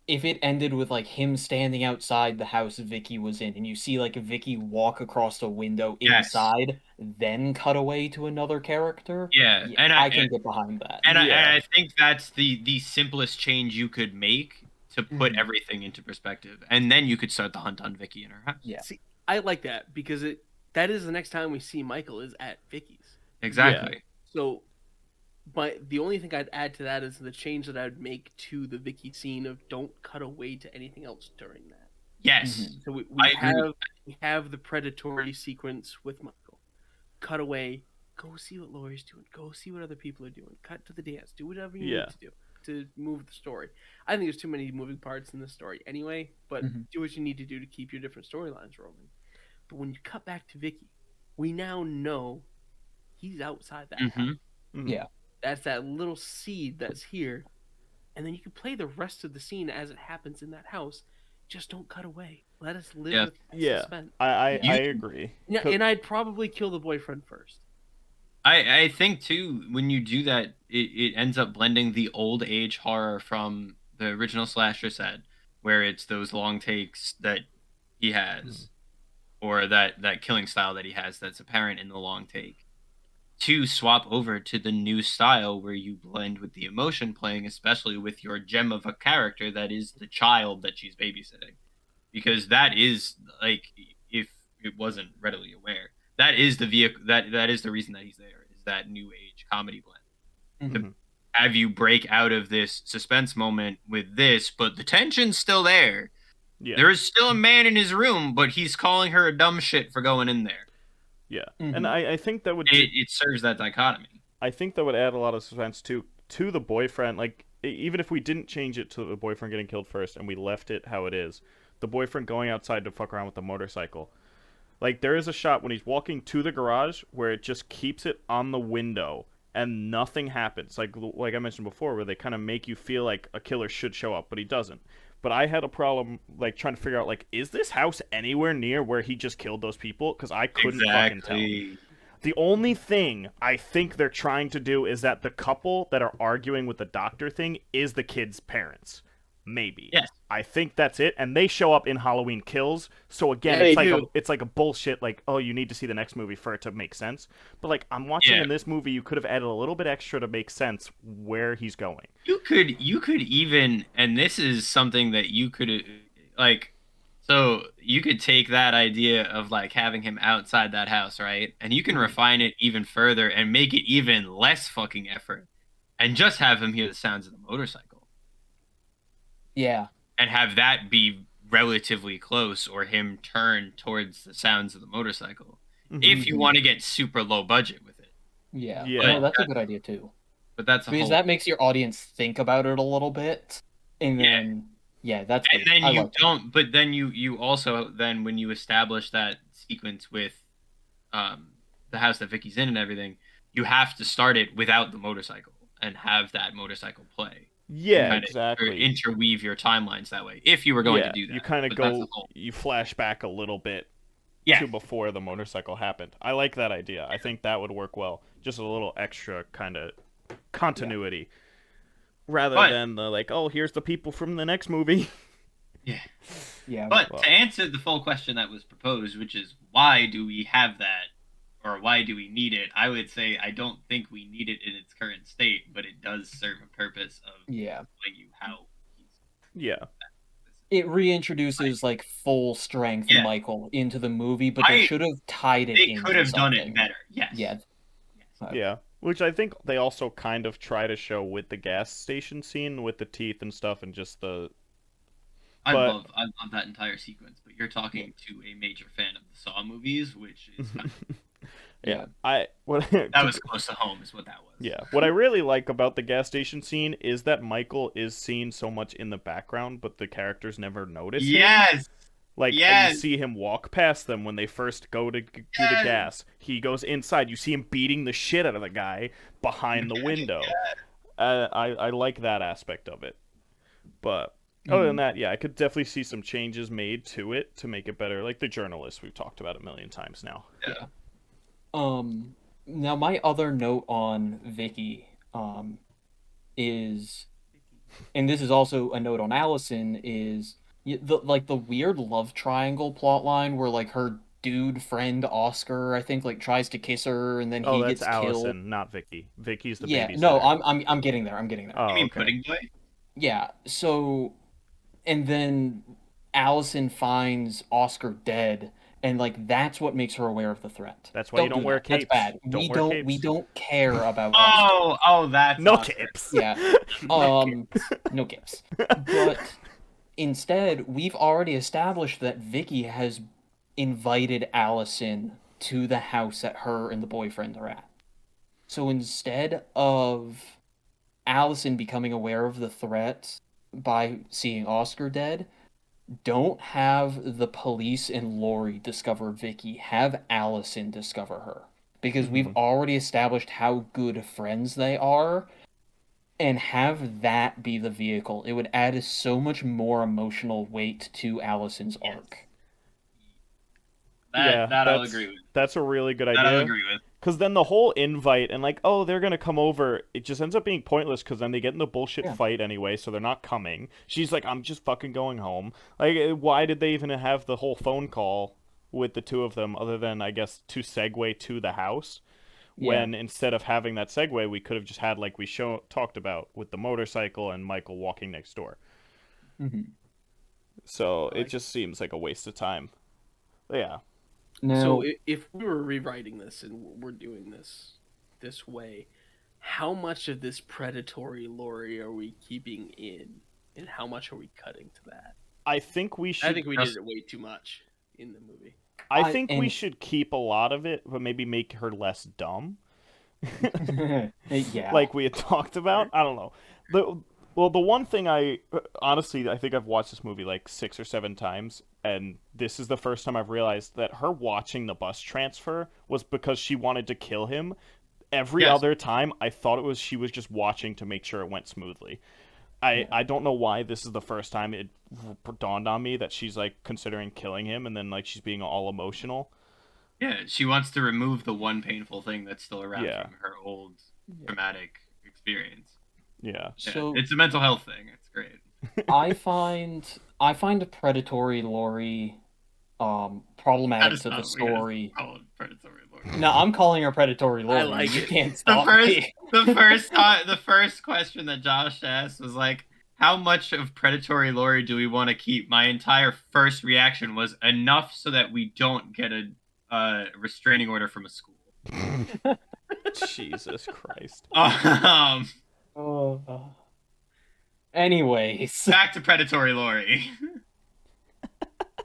if it ended with like him standing outside the house Vicky was in, and you see like Vicky walk across a window Yes. inside, then cut away to another character. Yeah, and I can get behind that. And Yeah. I think that's the simplest change you could make to put Mhm. everything into perspective, and then you could start the hunt on Vicky in her house. Yeah. See, I like that because that is the next time we see Michael is at Vicky's. Exactly. So, but the only thing I'd add to that is the change that I'd make to the Vicky scene of don't cut away to anything else during that. Yes. Mhm. So I agree. we have the predatory sequence with Michael. Cut away, go see what Laurie's doing, go see what other people are doing, cut to the dance, do whatever you Yeah. need to do to move the story. I think there's too many moving parts in this story anyway, but Mhm. do what you need to do to keep your different storylines rolling. But when you cut back to Vicky, we now know he's outside that Mhm. house. Mhm. Yeah. That's that little seed that's here, and then you can play the rest of the scene as it happens in that house. Just don't cut away. Let us live Yeah. with that Yeah. suspense. I You- agree. Yeah, and I'd probably kill the boyfriend first. I think too, when you do that, it ends up blending the old age horror from the original slasher set, where it's those long takes that he has, or that killing style that he has that's apparent in the long take, to swap over to the new style where you blend with the emotion playing, especially with your gem of a character that is the child that she's babysitting. Because that is, like, if it wasn't readily aware, that is the vehicle, that is the reason that he's there, is that new age comedy blend. Mhm. Have you break out of this suspense moment with this, but the tension's still there. Yeah. There is still a man in his room, but he's calling her a dumb shit for going in there. Yeah. Mhm. And I think that would It serves that dichotomy. I think that would add a lot of suspense to the boyfriend. Like, even if we didn't change it to the boyfriend getting killed first and we left it how it is, the boyfriend going outside to fuck around with the motorcycle. Like, there is a shot when he's walking to the garage where it just keeps it on the window and nothing happens. Like I mentioned before, where they kind of make you feel like a killer should show up, but he doesn't. But I had a problem, like, trying to figure out, like, is this house anywhere near where he just killed those people? Because I couldn't fucking tell. The only thing I think they're trying to do is that the couple that are arguing with the doctor thing is the kid's parents. Maybe. Yes. I think that's it, and they show up in Halloween Kills. So again, Yeah, it's they like do. it's like a bullshit. Like, oh, you need to see the next movie for it to make sense. But like, I'm watching Yeah. in this movie, you could have added a little bit extra to make sense where he's going. You could even, and this is something that you could like, so you could take that idea of like having him outside that house, right? And you can refine it even further and make it even less fucking effort, and just have him hear the sounds of the motorcycle, Yeah. and have that be relatively close, or him turn towards the sounds of the motorcycle. If you want to get super low budget with it, Yeah. Yeah. No, that's a good idea too. but that's a Because whole. that makes your audience think about it a little bit. And Yeah. then that's And good. then I you like that. don't, but then you also, then when you establish that sequence with the house that Vicky's in and everything, you have to start it without the motorcycle and have that motorcycle play. Yeah, Kinda exactly. interweave your timelines that way, if you were going to do that. You kind of But that's go, the whole- you flash back a little bit Yeah. to before the motorcycle happened. I like that idea. I think that would work well. Just a little extra kind of continuity. Rather But- than the like, oh, here's the people from the next movie. Yeah. Yeah. But Well- to answer the full question that was proposed, which is why do we have that, or why do we need it? I would say I don't think we need it in its current state, but it does serve a purpose of Yeah. telling you how he's. Yeah. It reintroduces like full strength Yeah. Michael into the movie, but they should have tied it They into could have done something. it better. Yes. Yeah. Yeah. Which I think they also kind of try to show with the gas station scene with the teeth and stuff and just the I But- love that entire sequence. But you're talking to a major fan of the Saw movies, which is kind of, Yeah. that was close to home, is what that was. Yeah. What I really like about the gas station scene is that Michael is seen so much in the background, but the characters never notice him. Yes. Like, you Yes. see him walk past them when they first go to do the Yes. gas. He goes inside. You see him beating the shit out of the guy behind the window. I like that aspect of it. But other than that, yeah, I could definitely see some changes made to it to make it better. Like the journalist we've talked about a million times now. Now my other note on Vicky is, and this is also a note on Allison, is the weird love triangle plot line where like her dude friend Oscar, I think, like tries to kiss her and then Oh, he that's gets Allison, killed. not Vicky. Vicky's the Yeah, babysitter. no, I'm getting there. I'm getting there. Oh, You mean okay. Pudding Boy? Yeah, so, and then Allison finds Oscar dead, and like that's what makes her aware of the threat. That's why you don't do wear that. capes. That's bad. Don't we wear don't we capes. don't care about Oscar. Oh, that's No Oscar. capes. Yeah. No gifts. But instead, we've already established that Vicky has invited Allison to the house that her and the boyfriend are at. So instead of Allison becoming aware of the threat by seeing Oscar dead, don't have the police and Lori discover Vicky. Have Allison discover her. Because we've already established how good friends they are, and have that be the vehicle. It would add so much more emotional weight to Allison's arc. That I'll agree with. That's a really good That I'll idea. agree with. Because then the whole invite and like, oh, they're gonna come over, it just ends up being pointless. Because then they get in the bullshit Yeah. fight anyway, so they're not coming. She's like, I'm just fucking going home. Like, why did they even have the whole phone call with the two of them, other than I guess to segue to the house? When instead of having that segue, we could have just had like we talked about with the motorcycle and Michael walking next door. Mhm. So it just seems like a waste of time. Yeah. Now, So if we were rewriting this and we're doing this way, how much of this predatory Lori are we keeping in, and how much are we cutting to that? I think we should. I think we did it way too much in the movie. I think we and- should keep a lot of it, but maybe make her less dumb. yeah. Like we had talked about. I don't know. The one thing I honestly I think I've watched this movie like 6 or 7 times, and this is the first time I've realized that her watching the bus transfer was because she wanted to kill him. Every Yes. other time, I thought it was she was just watching to make sure it went smoothly. I don't know why this is the first time it dawned on me that she's like considering killing him, and then like she's being all emotional. Yeah, she wants to remove the one painful thing that's still around Yeah. from her old traumatic experience. Yeah. Yeah, So it's a mental health thing. It's great. I find a predatory Lori That problematic is to the not what you guys story. call it, predatory Lord. No, I'm calling her predatory Lori. I like You it. can't The stop me. the first question that Josh asked was like, how much of predatory Lori do we want to keep? My entire first reaction was enough so that we don't get a restraining order from a school. Jesus Christ. Oh. Anyways, Back to predatory Lori.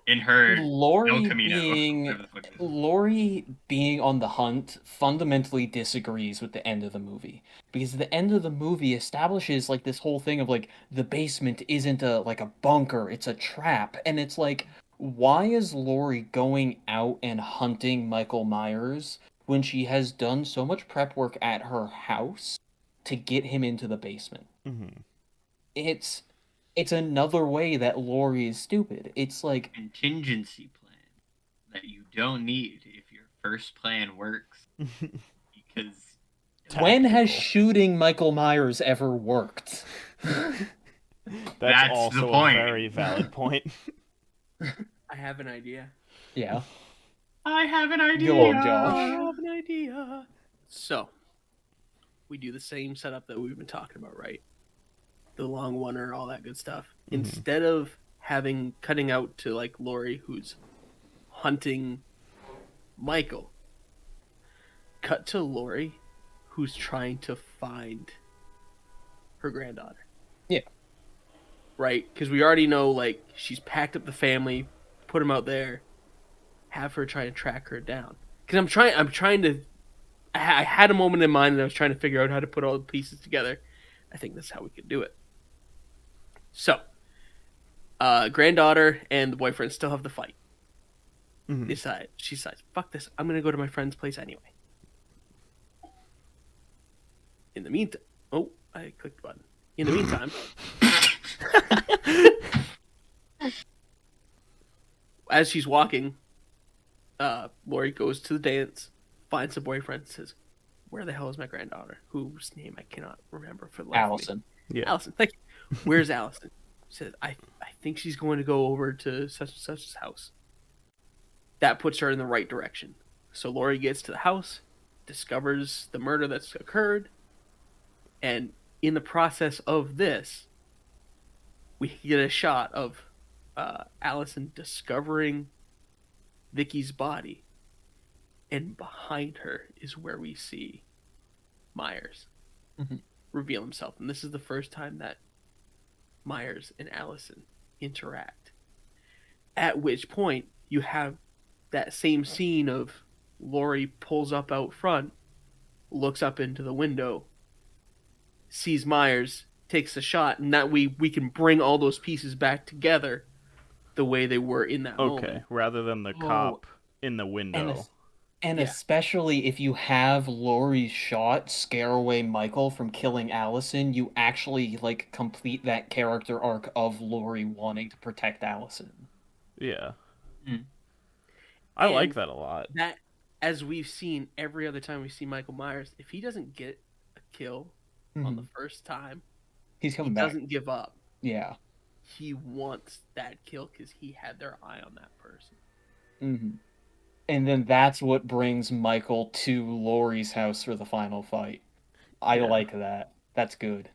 In her El Camino. whatever the fuck it is. Lori being on the hunt fundamentally disagrees with the end of the movie, because the end of the movie establishes like this whole thing of like the basement isn't a bunker, it's a trap, and it's like, why is Lori going out and hunting Michael Myers when she has done so much prep work at her house to get him into the basement? Mm-hmm. It's another way that Lori is stupid. It's like, Contingency plan that you don't need if your first plan works. Because when has Tactical. shooting Michael Myers ever worked? That's the also a point. very valid point. I have an idea. Yeah. I have an idea. Go on, I Josh. have an idea. So, we do the same setup that we've been talking about, right? The long oneer, all that good stuff. Mhm. Instead of cutting out to like Lori who's hunting Michael, cut to Lori who's trying to find her granddaughter. Yeah. Right? Because we already know like she's packed up the family, put them out there, have her try to track her down. Because I'm trying to. I had a moment in mind and I was trying to figure out how to put all the pieces together. I think that's how we could do it. So, granddaughter and the boyfriend still have the fight. Mhm. She decides, fuck this, I'm gonna go to my friend's place anyway. In the meantime, oh, I clicked the button. In the meantime, as she's walking, Lori goes to the dance, finds the boyfriend, says, "Where the hell is my granddaughter?" Whose name I cannot remember for the life of me. Allison. Yeah. Allison, thank you. Where's Allison? She says, I think she's going to go over to such and such's house. That puts her in the right direction. So Lori gets to the house, discovers the murder that's occurred, and in the process of this, we get a shot of Allison discovering Vicky's body, and behind her is where we see Myers Mhm. reveal himself. And this is the first time that Myers and Allison interact. At which point, you have that same scene of Lori pulls up out front, looks up into the window, sees Myers, takes a shot, and that we can bring all those pieces back together the way they were in that Okay, moment. rather than the cop in the window. And Yeah. especially if you have Lori's shot scare away Michael from killing Allison, you actually like complete that character arc of Lori wanting to protect Allison. Yeah. Mm. I And like that a lot. That, as we've seen every other time we see Michael Myers, if he doesn't get a kill on the first time, He's he coming back. doesn't give up. Yeah. He wants that kill because he had their eye on that person. Mm-hmm. And then that's what brings Michael to Lori's house for the final fight. I Yeah. like that. That's good.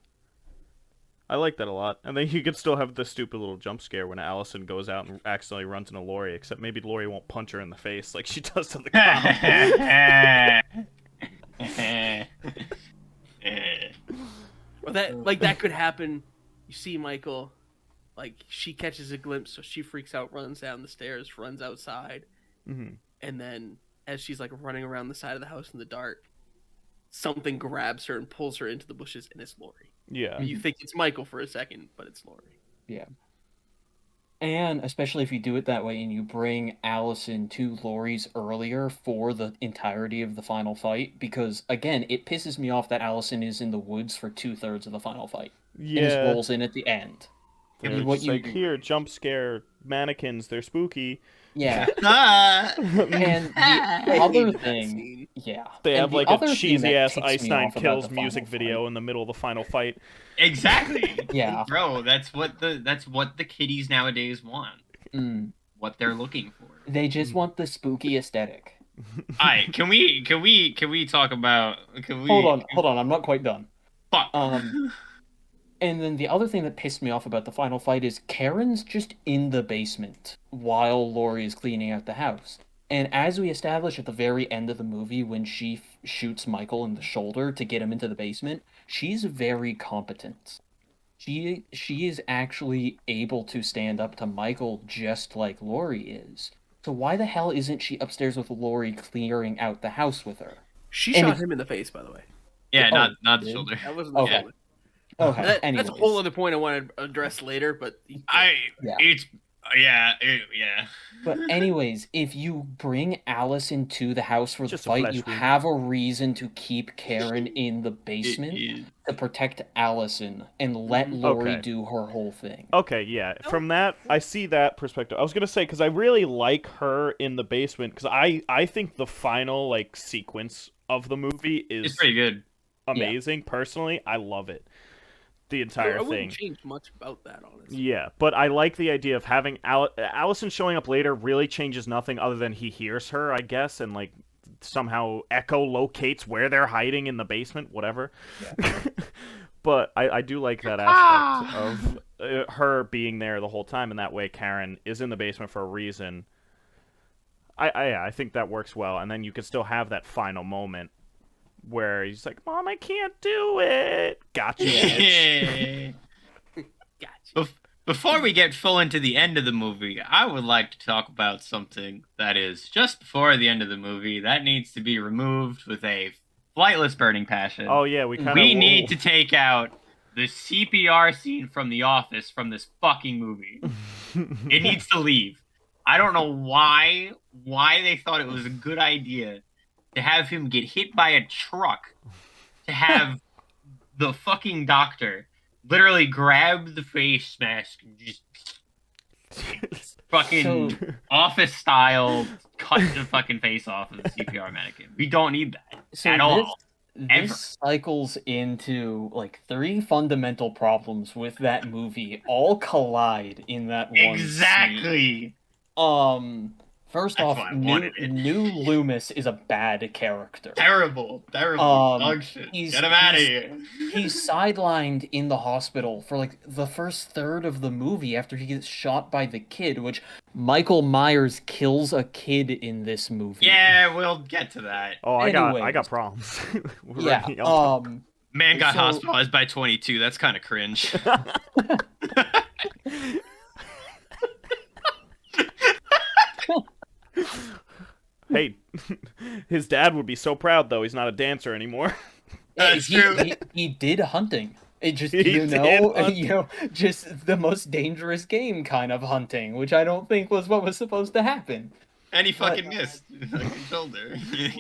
I like that a lot. And then you could still have the stupid little jump scare when Allison goes out and accidentally runs into Lori, except maybe Lori won't punch her in the face like she does to the cop. Or that could happen. You see Michael, like she catches a glimpse, so she freaks out, runs down the stairs, runs outside, Mhm. and then as she's like running around the side of the house in the dark, something grabs her and pulls her into the bushes, and it's Lori. Yeah. You think it's Michael for a second, but it's Lori. Yeah. And especially if you do it that way and you bring Allison to Lori's earlier for the entirety of the final fight, because again, it pisses me off that Allison is in the woods for 2/3 of the final fight. And just Yeah. rolls in at the end. They're what just you like, here, jump scare mannequins. They're spooky. yeah. Ah! And I the other hated that thing, scene. yeah, They and have the like a other thing cheesy that ass ticks Ice me Nine off about Kills the music final video fight- in the middle of the final fight. Exactly. Yeah. Bro, that's what the kiddies nowadays want. Mm, What they're looking for. they just want the spooky aesthetic. Alright, can we talk about Hold on, I'm not quite done. Fuck. And then the other thing that pissed me off about the final fight is Karen's just in the basement while Laurie is cleaning out the house. And as we establish at the very end of the movie, when she shoots Michael in the shoulder to get him into the basement, she's very competent. She is actually able to stand up to Michael just like Laurie is. So why the hell isn't she upstairs with Laurie clearing out the house with her? She And shot if- him in the face, by the way. Yeah, Oh, not the did? shoulder. That wasn't the Okay. shoulder. Okay, That's a anyways. whole other point I want to address later, but Yeah. It's yeah. But anyways, if you bring Allison to the house for the Just a fight, flesh you wound. have a reason to keep Karen in the basement to protect Allison and let Laurie Okay. do her whole thing. Okay, yeah. From that, I see that perspective. I was gonna say because I really like her in the basement because I think the final like sequence of the movie It's is pretty good. amazing. Personally, I love it. The I entire wouldn't thing. change much about that, honestly. Yeah, but I like the idea of having Allison showing up later really changes nothing other than he hears her, I guess, and like somehow Echo locates where they're hiding in the basement, whatever. But I do like that aspect of her being there the whole time, and that way Karen is in the basement for a reason. I think that works well, and then you can still have that final moment where he's like, "Mom, I can't do it." Gotcha. bitch." Gotcha. Before we get full into the end of the movie, I would like to talk about something that is just before the end of the movie that needs to be removed with a flightless burning passion. Oh yeah, we kind of We need to take out the CPR scene from The Office from this fucking movie. It needs to leave. I don't know why they thought it was a good idea to have him get hit by a truck, to have the fucking doctor literally grab the face mask and just fucking Office style cut the fucking face off of the CPR mannequin. We don't need that at all. Ever. This cycles into like three fundamental problems with that movie, all collide in that one scene. Exactly. First That's off, why I wanted it. new Loomis is a bad character. Terrible. Dog shit. he's- Get him out of he's- here. He's sidelined in the hospital for like the first third of the movie after he gets shot by the kid, which Michael Myers kills a kid in this movie. Yeah, we'll get to that. Oh, I got Anyways. problems. We're Yeah. already on Man got So- hospitalized by 22. That's kind of cringe. Hey, his dad would be so proud though. He's not a dancer anymore. That's he, true. He did hunting. It just He you did know hunt. you know just the most dangerous game kind of hunting, which I don't think was what was supposed to happen. And he fucking missed. Fucking shoulder.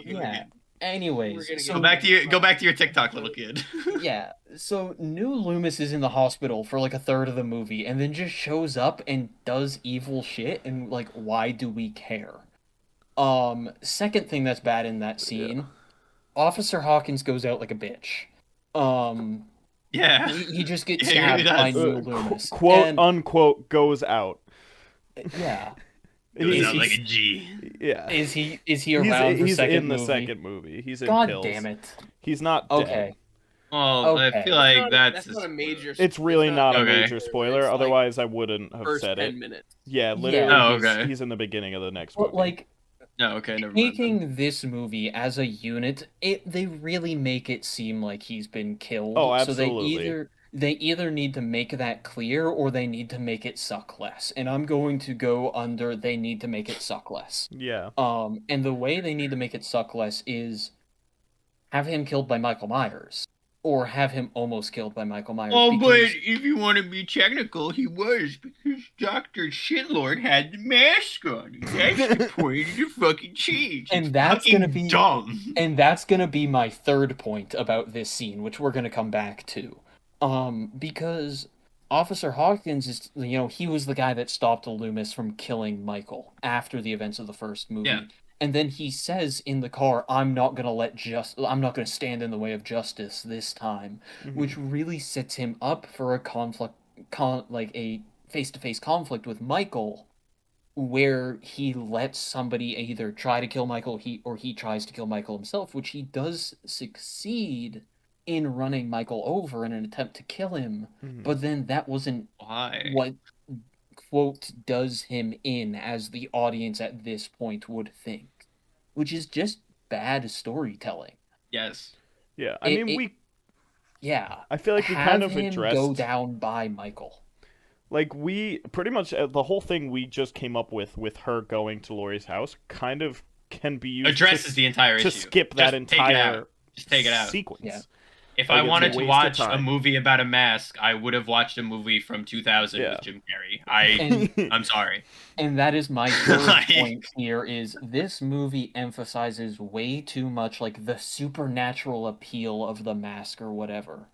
Yeah. We're Anyways, gonna so Go back to your TikTok, little kid. yeah, so new Loomis is in the hospital for like a third of the movie, and then just shows up and does evil shit, and like, why do we care? Second thing that's bad in that scene, Officer Hawkins goes out like a bitch. Yeah. He just gets Yeah, he stabbed by does. new Loomis. Quote And- unquote goes out. yeah. It was Is out he- like a G. Yeah. Is he around for he's second in the movie? second movie. He's in God Kills. damn it. He's not dead. Okay. Well, I Okay. feel like That's not a major. It's really not a Okay. major spoiler. It's like Otherwise, I wouldn't have first said 10 it. minutes. Yeah, literally. Oh, he's, okay. he's in the beginning of the next But movie. like, No, okay, never mind. then. taking this movie as a unit, they really make it seem like he's been killed. Oh, So absolutely. they either need to make that clear or they need to make it suck less. And I'm going to go under they need to make it suck less. Yeah. And the way they need to make it suck less is have him killed by Michael Myers. Or have him almost killed by Michael Myers. Oh, but because- if you want to be technical, he was because Dr. Shitlord had the mask on. That's the point of the fucking cheese. And It's that's fucking gonna be- dumb. And that's gonna be my third point about this scene, which we're gonna come back to. Because Officer Hawkins is, he was the guy that stopped Loomis from killing Michael after the events of the first movie. Yeah. And then he says in the car, I'm not gonna stand in the way of justice this time, which really sets him up for a like a face-to-face conflict with Michael, where he lets somebody either try to kill Michael, he tries to kill Michael himself, which he does succeed in running Michael over in an attempt to kill him, but then that wasn't Why? what quote does him in as the audience at this point would think, which is just bad storytelling. Yes. Yeah, I It, mean, it yeah, I feel like we have kind of him addressed, go down by Michael. like we pretty much the whole thing we just came up with her going to Laurie's house kind of can be used Addresses the entire to issue. skip that Just take it out. entire Just take it out. sequence. Yeah. If Like, I it's a wanted to waste of watch a time. movie about a mask, I would have watched a movie from 2000 Yeah. with Jim Carrey. And I'm sorry. And that is my third Like- point here is this movie emphasizes way too much like the supernatural appeal of the mask or whatever.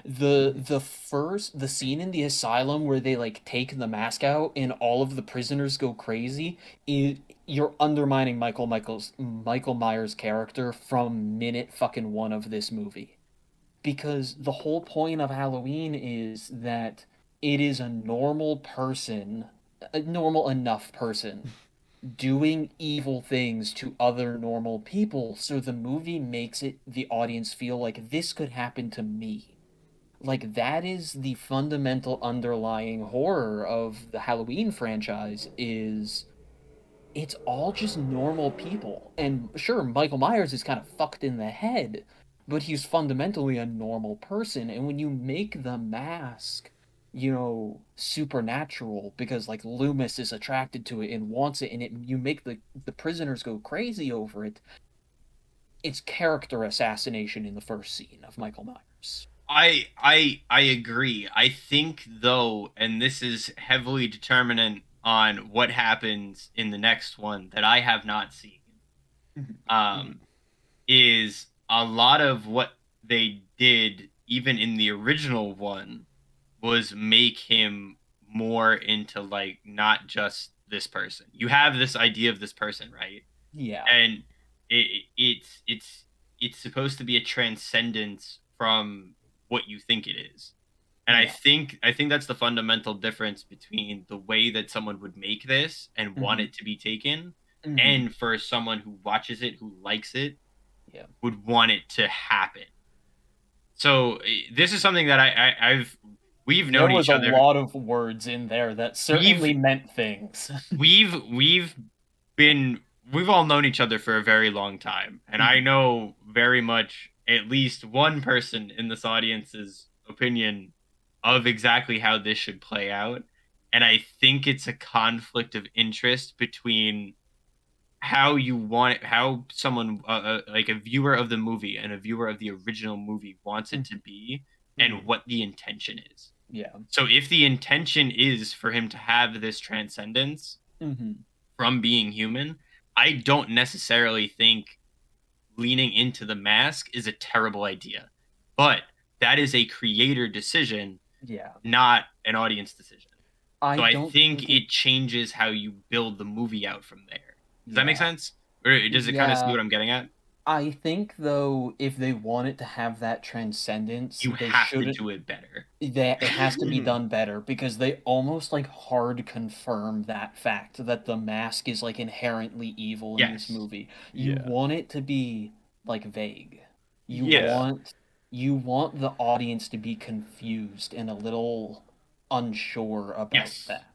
The scene in the asylum where they like take the mask out and all of the prisoners go crazy, you're undermining Michael Myers' character from minute fucking one of this movie. Because the whole point of Halloween is that it is a normal person, a normal enough person, doing evil things to other normal people, so the movie makes the audience feel like this could happen to me. Like, that is the fundamental underlying horror of the Halloween franchise, is it's all just normal people. And sure, Michael Myers is kind of fucked in the head, but he's fundamentally a normal person. And when you make the mask, supernatural because like Loomis is attracted to it and wants it, and you make the prisoners go crazy over it, it's character assassination in the first scene of Michael Myers. I agree. I think though, and this is heavily determinant on what happens in the next one that I have not seen, is a lot of what they did even in the original one was make him more into like not just this person. You have this idea of this person, right? Yeah. And it's supposed to be a transcendence from what you think it is. And Yeah. I think that's the fundamental difference between the way that someone would make this and want it to be taken, Mhm. and for someone who watches it, who likes it, Yeah. would want it to happen. So this is something that we've known There was each other. a lot of words in there that certainly meant things. We've all known each other for a very long time, and I know very much at least one person in this audience's opinion of exactly how this should play out, and I think it's a conflict of interest between how you want it, how someone like a viewer of the movie and a viewer of the original movie wants it to be, and what the intention is. Yeah. So if the intention is for him to have this transcendence from being human, I don't necessarily think leaning into the mask is a terrible idea. But that is a creator decision, Yeah. not an audience decision. So I don't think it changes how you build the movie out from there. Does that make Yeah. sense? Or does it kind of see Yeah. what I'm getting at? I think though, if they want it to have that transcendence, You they have to shouldn't. do it better. That it has to be done better because they almost like hard confirm that fact that the mask is like inherently evil in this Yes. movie. You Yeah. want it to be like vague. You Yeah. want the audience to be confused and a little unsure about Yes. that.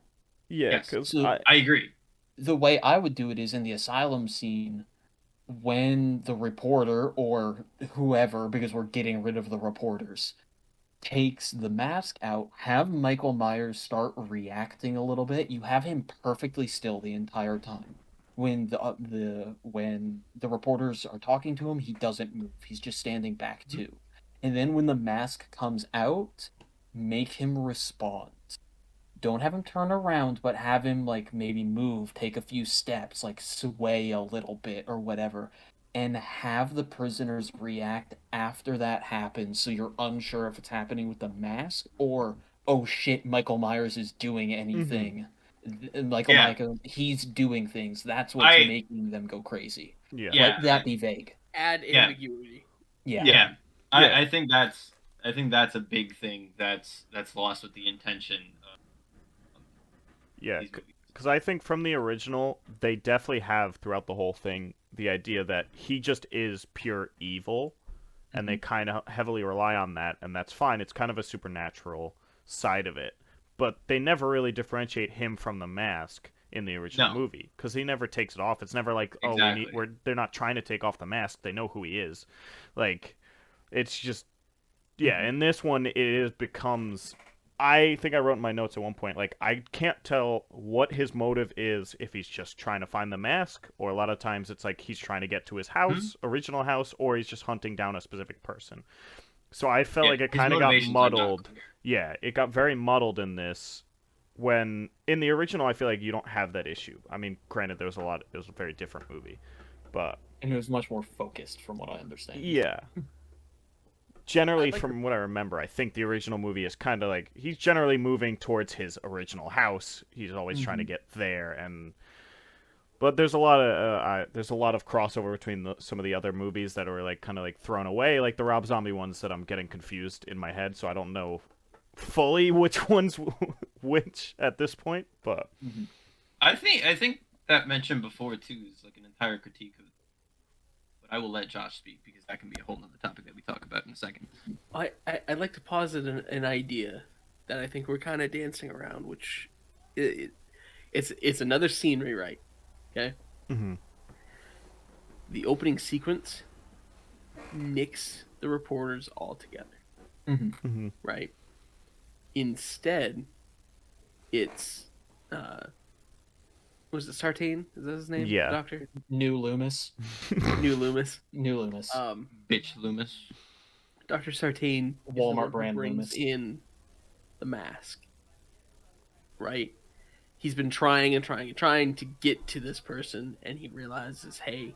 Yeah, Yes. because So- I agree. The way I would do it is in the asylum scene when the reporter or whoever, because we're getting rid of the reporters, takes the mask out, have Michael Myers start reacting a little bit. You have him perfectly still the entire time. When when the reporters are talking to him, he doesn't move. He's just standing back too. And then when the mask comes out, make him respond. Don't have him turn around, but have him like maybe move, take a few steps, like sway a little bit or whatever, and have the prisoners react after that happens, so you're unsure if it's happening with the mask or oh shit, Michael Myers is doing anything. Michael Yeah. Myers, he's doing things. That's what's I making them go crazy. Yeah. yeah Let that be vague. Add Yeah. ambiguity. Yeah. Yeah. yeah. Yeah. I think that's a big thing that's lost with the intention of Yeah, these movies. because I think from the original, they definitely have throughout the whole thing the idea that he just is pure evil, and they kind of heavily rely on that, and that's fine. It's kind of a supernatural side of it, but they never really differentiate him from the mask in the original No. movie because he never takes it off. It's never like, oh, Exactly. they're not trying to take off the mask. They know who he is. Like, it's just yeah. In this one, becomes. I think I wrote in my notes at one point, like, I can't tell what his motive is if he's just trying to find the mask, or a lot of times it's like he's trying to get to his house, original house, or he's just hunting down a specific person. So I felt like it his kind of got motivations are not muddled. clear. Yeah, it got very muddled in this. When in the original, I feel like you don't have that issue. I mean, granted, it was a very different movie, but And it was much more focused from what I understand. yeah. Generally, I like from what I remember, I think the original movie is kind of like he's generally moving towards his original house. He's always trying to get there, but there's a lot of crossover between some of the other movies that are like kind of like thrown away, like the Rob Zombie ones that I'm getting confused in my head, so I don't know fully which one's which at this point. But I think that mentioned before too is like an entire critique of. But I will let Josh speak because that can be a whole other topic that we talk about in a second. I'd like to posit an idea that I think we're kind of dancing around, which it's another scene rewrite. Okay. Mhm. The opening sequence nix the reporters altogether. Right. Instead, it's was it Sartain? Is that his name? Yeah. Doctor New Loomis. New Loomis. New Loomis. Bitch Loomis. Dr. Sartain is the Walmart one who brand brings Loomis. in the mask. Right? He's been trying and trying and trying to get to this person, and he realizes, hey,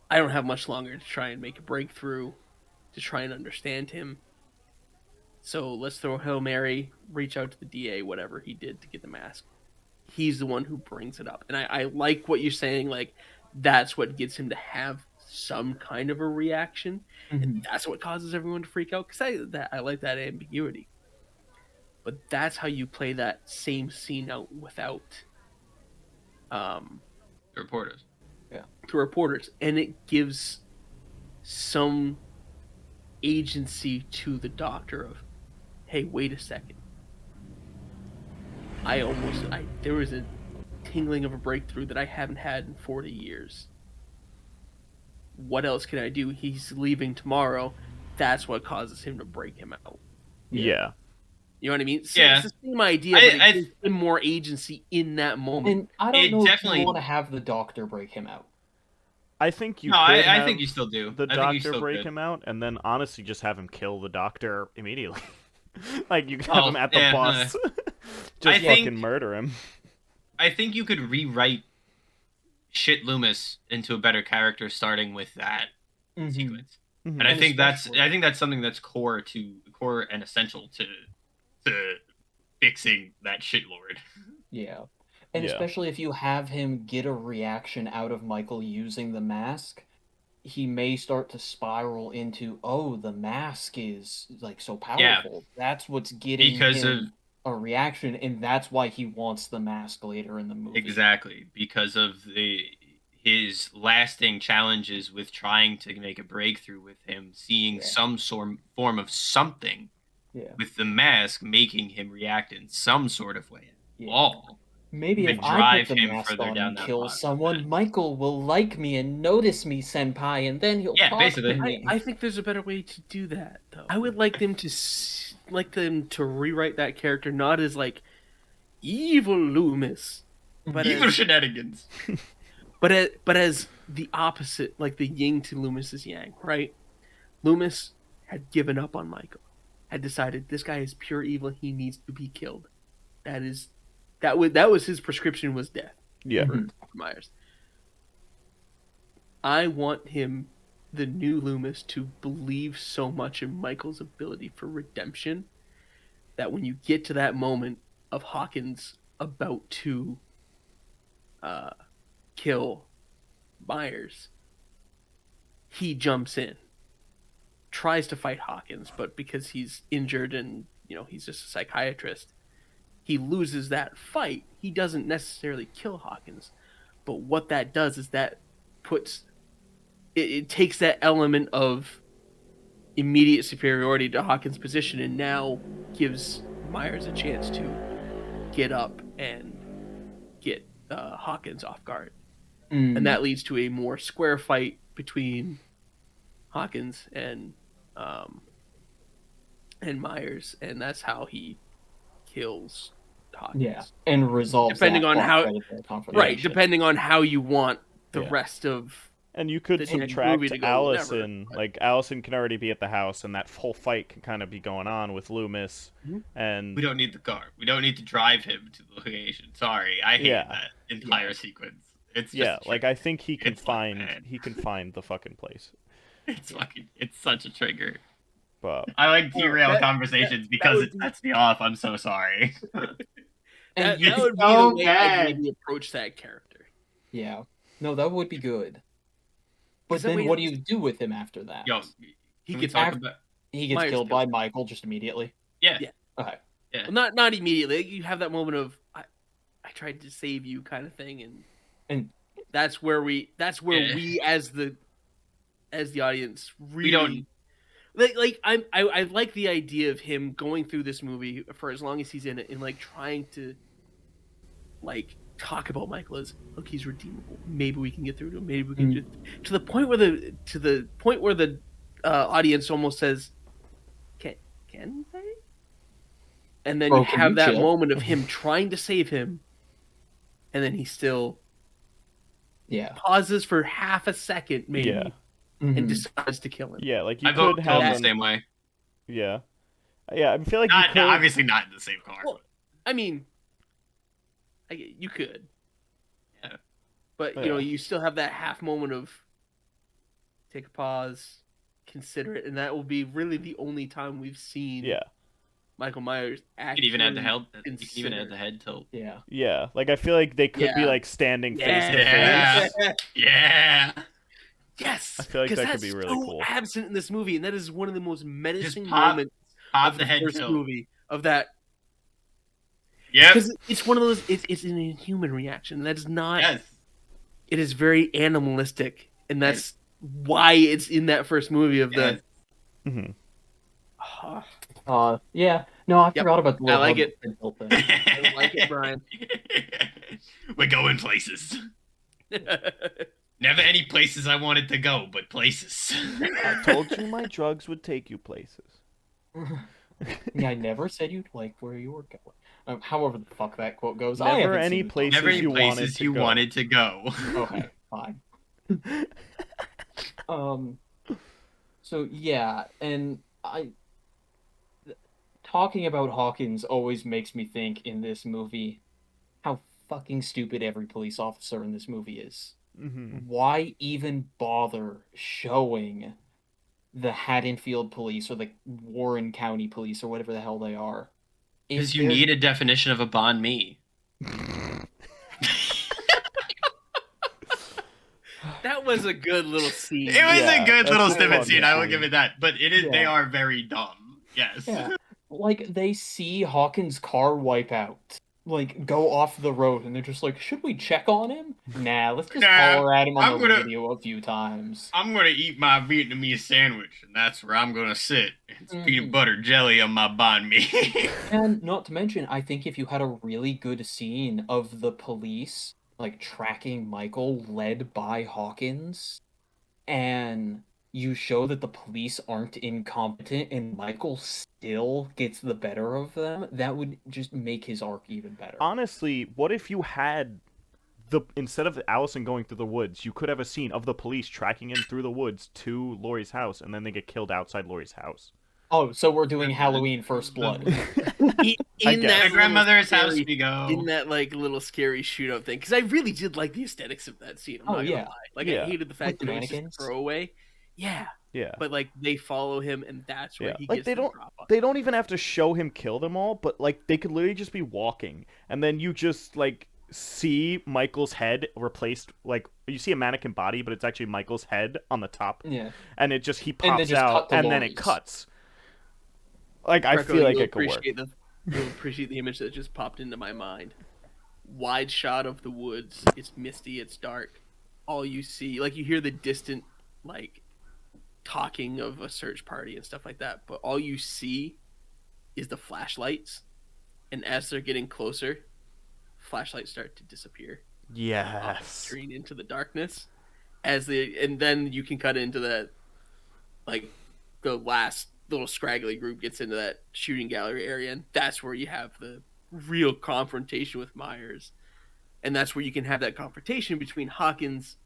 I don't have much longer to try and make a breakthrough, to try and understand him. So let's throw a Hail Mary, reach out to the DA, whatever he did to get the mask. He's the one who brings it up. And I like what you're saying, like, that's what gets him to have some kind of a reaction. And that's what causes everyone to freak out. Because I like that ambiguity. But that's how you play that same scene out without The reporters. to reporters. And it gives some agency to the doctor of, hey, wait a second. There was a tingling of a breakthrough that I haven't had in 40 years. What else can I do? He's leaving tomorrow. That's what causes him to break him out. Yeah. You know what I mean? So Yeah. it's the same idea, but it gives him more agency in that moment. And I don't It know definitely- if you want to have the doctor break him out. I think you No, could I have think you still do. the I think you doctor still break could. him out, and then honestly just have him kill the doctor immediately. Like you could have Oh, him at the yeah, bus, I just think- fucking murder him. I think you could rewrite Shit Loomis into a better character starting with that sequence. Mhm. And I And think especially- that's something that's core and essential to fixing that shitlord. Yeah. And Yeah. especially if you have him get a reaction out of Michael using the mask, he may start to spiral into, oh, the mask is like so powerful. That's what's getting Because him a reaction, and that's why he wants the mask later in the movie. Exactly, because of his lasting challenges with trying to make a breakthrough with him, seeing some form of something Yeah. with the mask making him react in some sort of way at all. Maybe and if I drive put the him mask further on down and that kill path. someone, Michael will like me and notice me, senpai, and then he'll Yeah, talk basically. to me. I think there's a better way to do that, though. I would like them to rewrite that character not as like evil Loomis, but Evil as, shenanigans. but as the opposite, like the yin to Loomis's yang, right? Loomis had given up on Michael, had decided this guy is pure evil. He needs to be killed. That was his prescription, was death. Yeah. For Myers. I want him, the new Loomis, to believe so much in Michael's ability for redemption that when you get to that moment of Hawkins about to kill Myers, he jumps in, tries to fight Hawkins, but because he's injured and he's just a psychiatrist, he loses that fight. He doesn't necessarily kill Hawkins, but what that does is that puts it takes that element of immediate superiority to Hawkins' position and now gives Myers a chance to get up and get Hawkins off guard. And that leads to a more square fight between Hawkins and Myers, and that's how he kills Hawkins. Yeah, and resolves depending that on plot how thread of their right, confrontation. depending on how you want the Yeah. rest of And you could the next subtract movie to go, Allison. whatever. Like, Allison can already be at the house, and that whole fight can kind of be going on with Loomis. And We don't need the car. We don't need to drive him to the location. Sorry, I hate Yeah. that entire sequence. It's just yeah, like, I think he can It's like find that. the fucking place. it's such a trigger. But I like derail that- conversations because would it be- sets me off. I'm so sorry. That, you- that would be so the way bad. I'd maybe approach that character. Yeah. No, that would be good. But 'Cause that then way what do it's- you do with him after that? Yo, He can we gets talk act- about? He gets Myers killed kills by him. Michael just immediately. Yeah. Yeah. Okay. Well, not immediately. You have that moment of I tried to save you kind of thing, and that's where we as the audience really don't- I like the idea of him going through this movie for as long as he's in it and like trying to like talk about Michael as look, he's redeemable. Maybe we can get through to him. Maybe we can to the point where the audience almost says, "Can they?" And then Bro, you can have you that chill? moment of him trying to save him, and then he still Yeah. pauses for half a second, maybe, yeah, and Mhm. decides to kill him. yeah, like, you I vote could kill him have the same way. Yeah. Yeah, I feel like you Not could... obviously not in the same car. Well, I mean, you could. Yeah. But, Yeah. you still have that half moment of take a pause, consider it, and that will be really the only time we've seen Yeah. Michael Myers You actually can even add the head. You can even consider. add the head tilt. Yeah. Yeah, like, I feel like they could be, Yeah. like, standing face to Yeah. face. Yeah. Yes, I feel like 'cause that could that's be really so cool. absent in this movie, and that is one of the most menacing pop- moments Pop of the head first tilt. movie of that. Yep. Because it's one of those. It's an inhuman reaction. That's not. Yes. It is very animalistic, and that's why it's in that first movie of Yes. the. Mhm. Yeah. No, I Yep. forgot about the I like hub it. and tilt thing. I like it, Brian. We're going places. Never any places I wanted to go, but places. I told you my drugs would take you places. Yeah, I never said you'd like where you were going. However the fuck that quote goes. I Never haven't any seen it. places Never any you wanted places to you go. wanted to go. Okay, fine. So yeah, and talking about Hawkins always makes me think in this movie how fucking stupid every police officer in this movie is. Mhm. Why even bother showing the Haddonfield police or the Warren County police or whatever the hell they are? If Because you they're- need a definition of a bond me. That was a good little scene. It was Yeah, a good that's little a snippet fun scene, I will scene. give it that. But it is they Yeah. are very dumb. Yes. Yeah. Like, they see Hawkins' car wipe out, like, go off the road, and they're just like, should we check on him? Nah, let's just Nah, holler at him on I'm the gonna- radio a few times. I'm gonna eat my Vietnamese sandwich, and that's where I'm gonna sit. It's peanut Mhm. butter jelly on my banh mi. And not to mention, I think if you had a really good scene of the police, like, tracking Michael led by Hawkins, and you show that the police aren't incompetent and Michael still gets the better of them, that would just make his arc even better. Honestly, what if you had instead of Allison going through the woods, you could have a scene of the police tracking him through the woods to Laurie's house, and then they get killed outside Laurie's house. Oh, so we're doing Halloween First Blood. In I that guess. My little grandmother's house scary- we go. in that like little scary shootout thing, because I really did like the aesthetics of that scene. I'm Oh, not yeah. gonna lie. Like Yeah. I hated the fact With the that it was just mannequins. a throwaway. Yeah, Yeah. But like they follow him, and that's where Yeah, he like gets they the don't drop on. they don't even have to show him kill them all, but like they could literally just be walking, and then you just like see Michael's head replaced, like you see a mannequin body, but it's actually Michael's head on the top, Yeah. and it just he And then pops just out, cut to and then it Laurie's. cuts. Like I Greco, feel like you'll it could work. you'll appreciate the image that just popped into my mind. Wide shot of the woods. It's misty. It's dark. All you see, like you hear the distant, like talking of a search party and stuff like that. But all you see is the flashlights, and as they're getting closer, flashlights start to disappear off the Yes. screen into the darkness. And then you can cut into that, like the last little scraggly group gets into that shooting gallery area, and that's where you have the real confrontation with Myers, and that's where you can have that confrontation between Hawkins,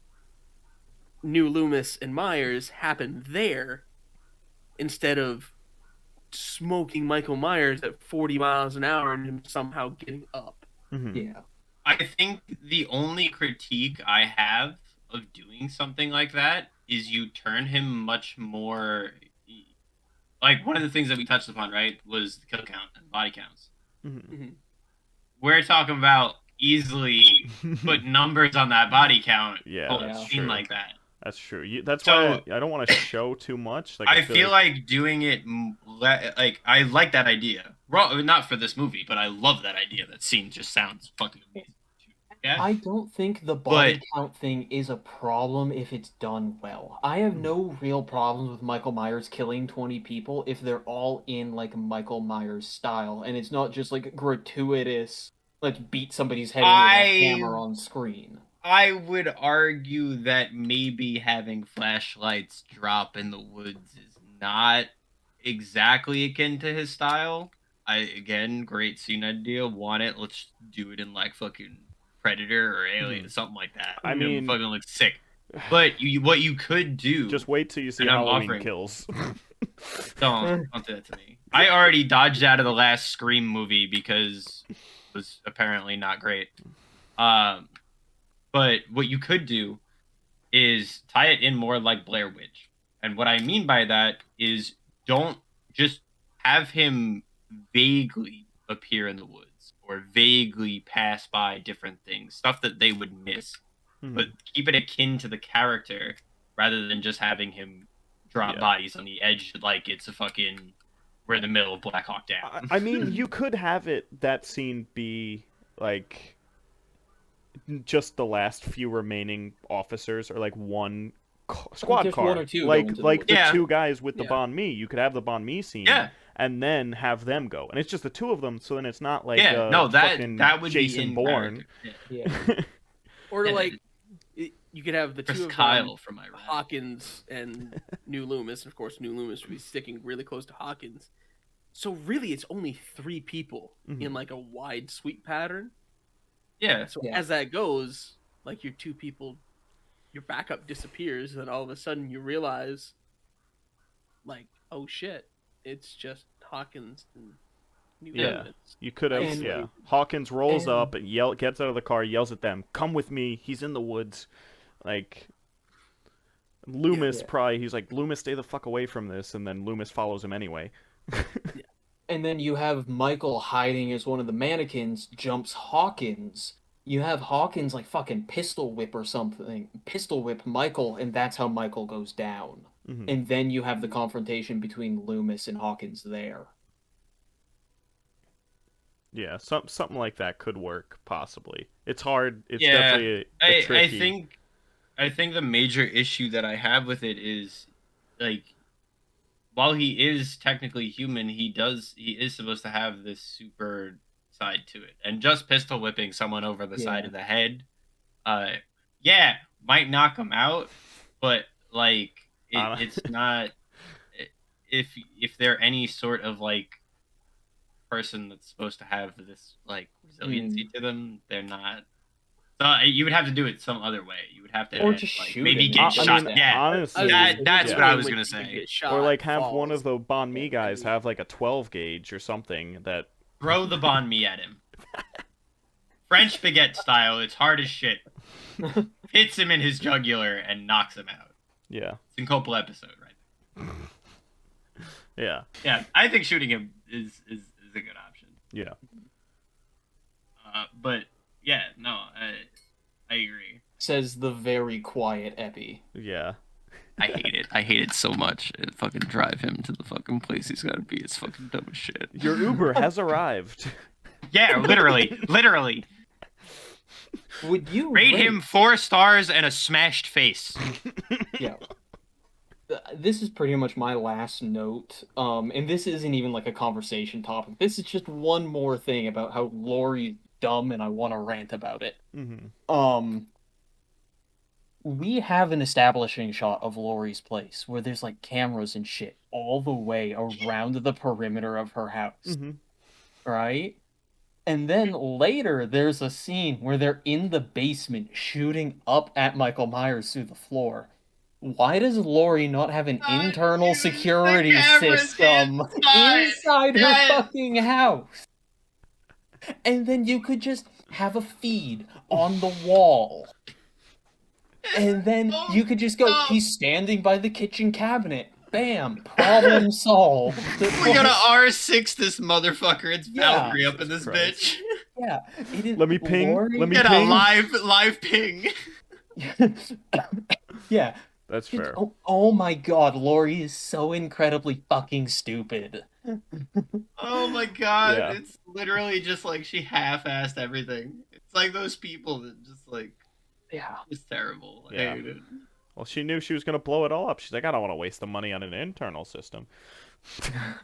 New Loomis, and Myers happen there instead of smoking Michael Myers at 40 miles an hour and him somehow getting up. Mhm. Yeah. I think the only critique I have of doing something like that is you turn him much more. Like, one of the things that we touched upon, right, was the kill count and body counts. Mhm. We're talking about easily put numbers on that body count. Yeah, whole that's scene true. like that. That's true. That's So- why I don't want to show too much. Like I feel like doing it like I like that idea. Not for this movie, but I love that idea. That scene just sounds fucking amazing. Yeah. I don't think the body But- count thing is a problem if it's done well. I have no real problems with Michael Myers killing 20 people if they're all in like Michael Myers style and it's not just like gratuitous, let's beat somebody's head in with a hammer on screen. I would argue that maybe having flashlights drop in the woods is not exactly akin to his style. Again, great scene idea. Want it? Let's do it in like fucking Predator or Alien, something like that. I It mean- fucking looks sick. But what you could do? just wait till you see and I'm Halloween offering- Kills. don't do that to me. I already dodged out of the last Scream movie because it was apparently not great. But what you could do is tie it in more like Blair Witch. And what I mean by that is don't just have him vaguely appear in the woods or vaguely pass by different things, stuff that they would miss. Mhm. But keep it akin to the character rather than just having him drop Yeah. bodies on the edge like it's a fucking we're in the middle of Black Hawk Down. I mean, you could have that scene be like just the last few remaining officers, or like one squad Just car, one or two like going to the like woods. the Yeah. two guys with the Yeah. banh mi. You could have the banh mi scene, Yeah. and then have them go, and it's just the two of them. So then it's not like Yeah, no, fucking that would Jason be in Bourne. character. Yeah. Or Yeah. like you could have the Chris two of Kyle them, from Iraq. Hawkins and New Loomis, and of course New Loomis would be sticking really close to Hawkins. So really, it's only 3 people in like a wide sweep pattern. Yeah. So Yeah. as that goes, like your 2 people, your backup disappears, and then all of a sudden you realize, like, oh shit, it's just Hawkins and New Yeah. Loomis. You could have, And- yeah. Hawkins rolls and- up and gets out of the car, yells at them, "Come with me! He's in the woods." Like Loomis, Yeah. probably he's like, "Loomis, stay the fuck away from this," and then Loomis follows him anyway. And then you have Michael hiding as one of the mannequins, jumps Hawkins. You have Hawkins like fucking pistol whip or something, pistol whip Michael, and that's how Michael goes down. Mhm. And then you have the confrontation between Loomis and Hawkins there. Yeah, something like that could work possibly. It's hard. It's Yeah, definitely a tricky. I think the major issue that I have with it is like while he is technically human, he is supposed to have this super side to it. And just pistol whipping someone over the side Yeah. of the head, might knock him out, but like it's not if they're any sort of like person that's supposed to have this like resiliency to them, they're not. So you would have to do it some other way. You would have to Or just like, shoot maybe him. get I shot. mean, Yeah, honestly, that's yeah. what I was Like, gonna you say. get shot, Or like have one falls. of the banh mi Yeah, guys maybe. have like a 12 gauge or something that. Throw the banh mi at him. French baguette style. It's hard as shit. Hits him in his jugular and knocks him out. Yeah. Syncopal episode, right? Yeah. Yeah, I think shooting him is a good option. Yeah. But yeah, no, I agree. Says the very quiet Epi. Yeah. I hate it. I hate it so much. It fucking drive him to the fucking place he's gotta be. It's fucking dumb as shit. Your Uber has arrived. Yeah, literally. Would you Rate him 4 stars and a smashed face. Yeah. This is pretty much my last note. And this isn't even like a conversation topic. This is just one more thing about how Laurie's dumb, and I want to rant about it. Mm-hmm. We have an establishing shot of Laurie's place where there's like cameras and shit all the way around the perimeter of her house. Mm-hmm. Right? And then later there's a scene where they're in the basement shooting up at Michael Myers through the floor. Why does Laurie not have an internal security system inside her fucking house? And then you could just have a feed on the wall. And then you could just go, he's standing by the kitchen cabinet. Bam! Problem solved. We gotta R6 this motherfucker. It's Valkyrie up in this Christ. bitch. Yeah. It is Let me ping. Laurie... Let me Get ping. a live ping. Yeah. That's fair. Oh my god, Laurie is so incredibly fucking stupid. Oh my god, Yeah. it's literally just like she half-assed everything. It's like those people that just like, Yeah. it's terrible. I Yeah. hate it. Well, she knew she was gonna blow it all up. She's like, I don't want to waste the money on an internal system.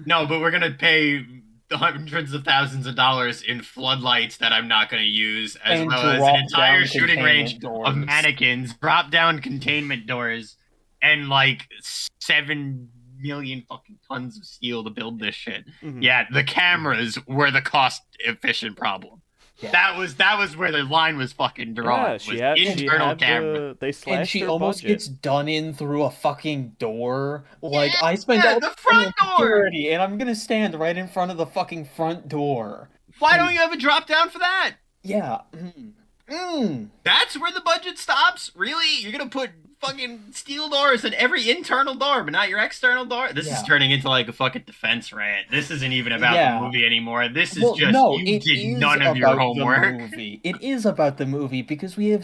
No, but we're gonna pay hundreds of thousands of dollars in floodlights that I'm not gonna use, as And well as an drop entire down shooting range containment of doors. mannequins, drop-down containment doors, and like 7 million fucking tons of steel to build this shit. Mhm. Yeah, the cameras were the cost-efficient problem. Yeah. That was where the line was fucking drawn. Yeah, was she had internal camera. they slashed And she her almost budget. gets done in through a fucking door. Like, I spent yeah, all the this front money on door! security, and I'm gonna stand right in front of the fucking front door. Why don't you have a drop down for that? Yeah. That's where the budget stops? Really? You're gonna put fucking steel doors in every internal door, but not your external door? This is Yeah. turning into like a fucking defense rant. This isn't even about Yeah. the movie anymore. This is Well, just no, you it did is none of your about homework. the movie. It is about the movie because we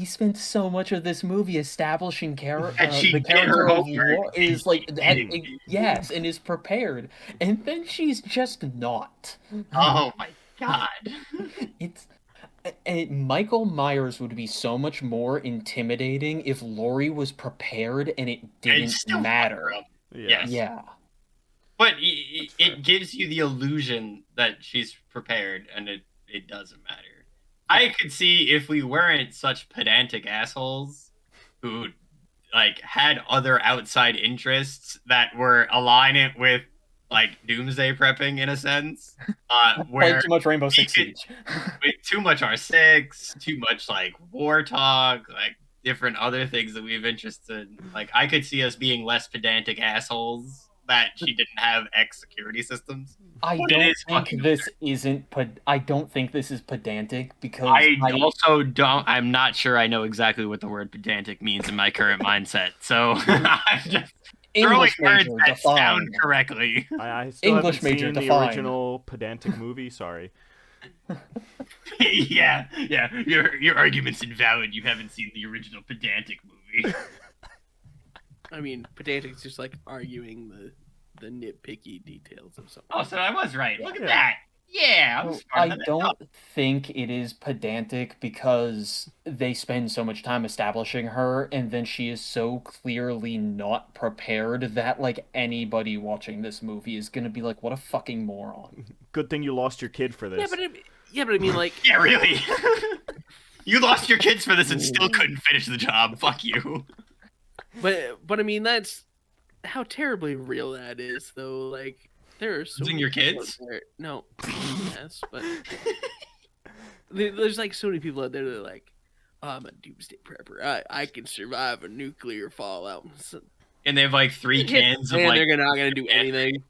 spent so much of this movie establishing And she the did her character of homework. Laura is like Kidding. yes, and is prepared, and then she's just not. Oh my god. It's Michael Myers would be so much more intimidating if Laurie was prepared and it didn't still matter. fuck her up. Yeah. Yes. Yeah. But it gives you the illusion that she's prepared, and it doesn't matter. I could see if we weren't such pedantic assholes who like had other outside interests that were aligning with like doomsday prepping in a sense, where Played too much Rainbow Six could- Siege. with too much R6, too much like war talk, like different other things that we have interest in. Like I could see us being less pedantic assholes that she didn't have X security systems. I But it don't is think fucking this isn't. I don't think this is pedantic because I also don't. I'm not sure I know exactly what the word pedantic means in my current mindset. So I'm just throwing English words major that sound defined. correctly. I still English haven't major seen the defined. original pedantic movie. Sorry. yeah. Your argument's invalid. You haven't seen the original pedantic movie. I mean, pedantic's just like arguing the nitpicky details of something. Oh, so I was right. Look at Yeah. that. Yeah, I'm Well, smart I than that. don't think it is pedantic because they spend so much time establishing her, and then she is so clearly not prepared that like anybody watching this movie is gonna be like, "What a fucking moron!" Good thing you lost your kid for this. Yeah, but I mean, like, Yeah, really. You lost your kids for this and still couldn't finish the job. Fuck you. but I mean, that's how terribly real that is, though. Like, there are so Losing many your people kids? out there- No, yes, but there's like so many people out there that are like, oh, I'm a doomsday prepper. I can survive a nuclear fallout. So, And they have like 3 cans of and like. they're not gonna do anything.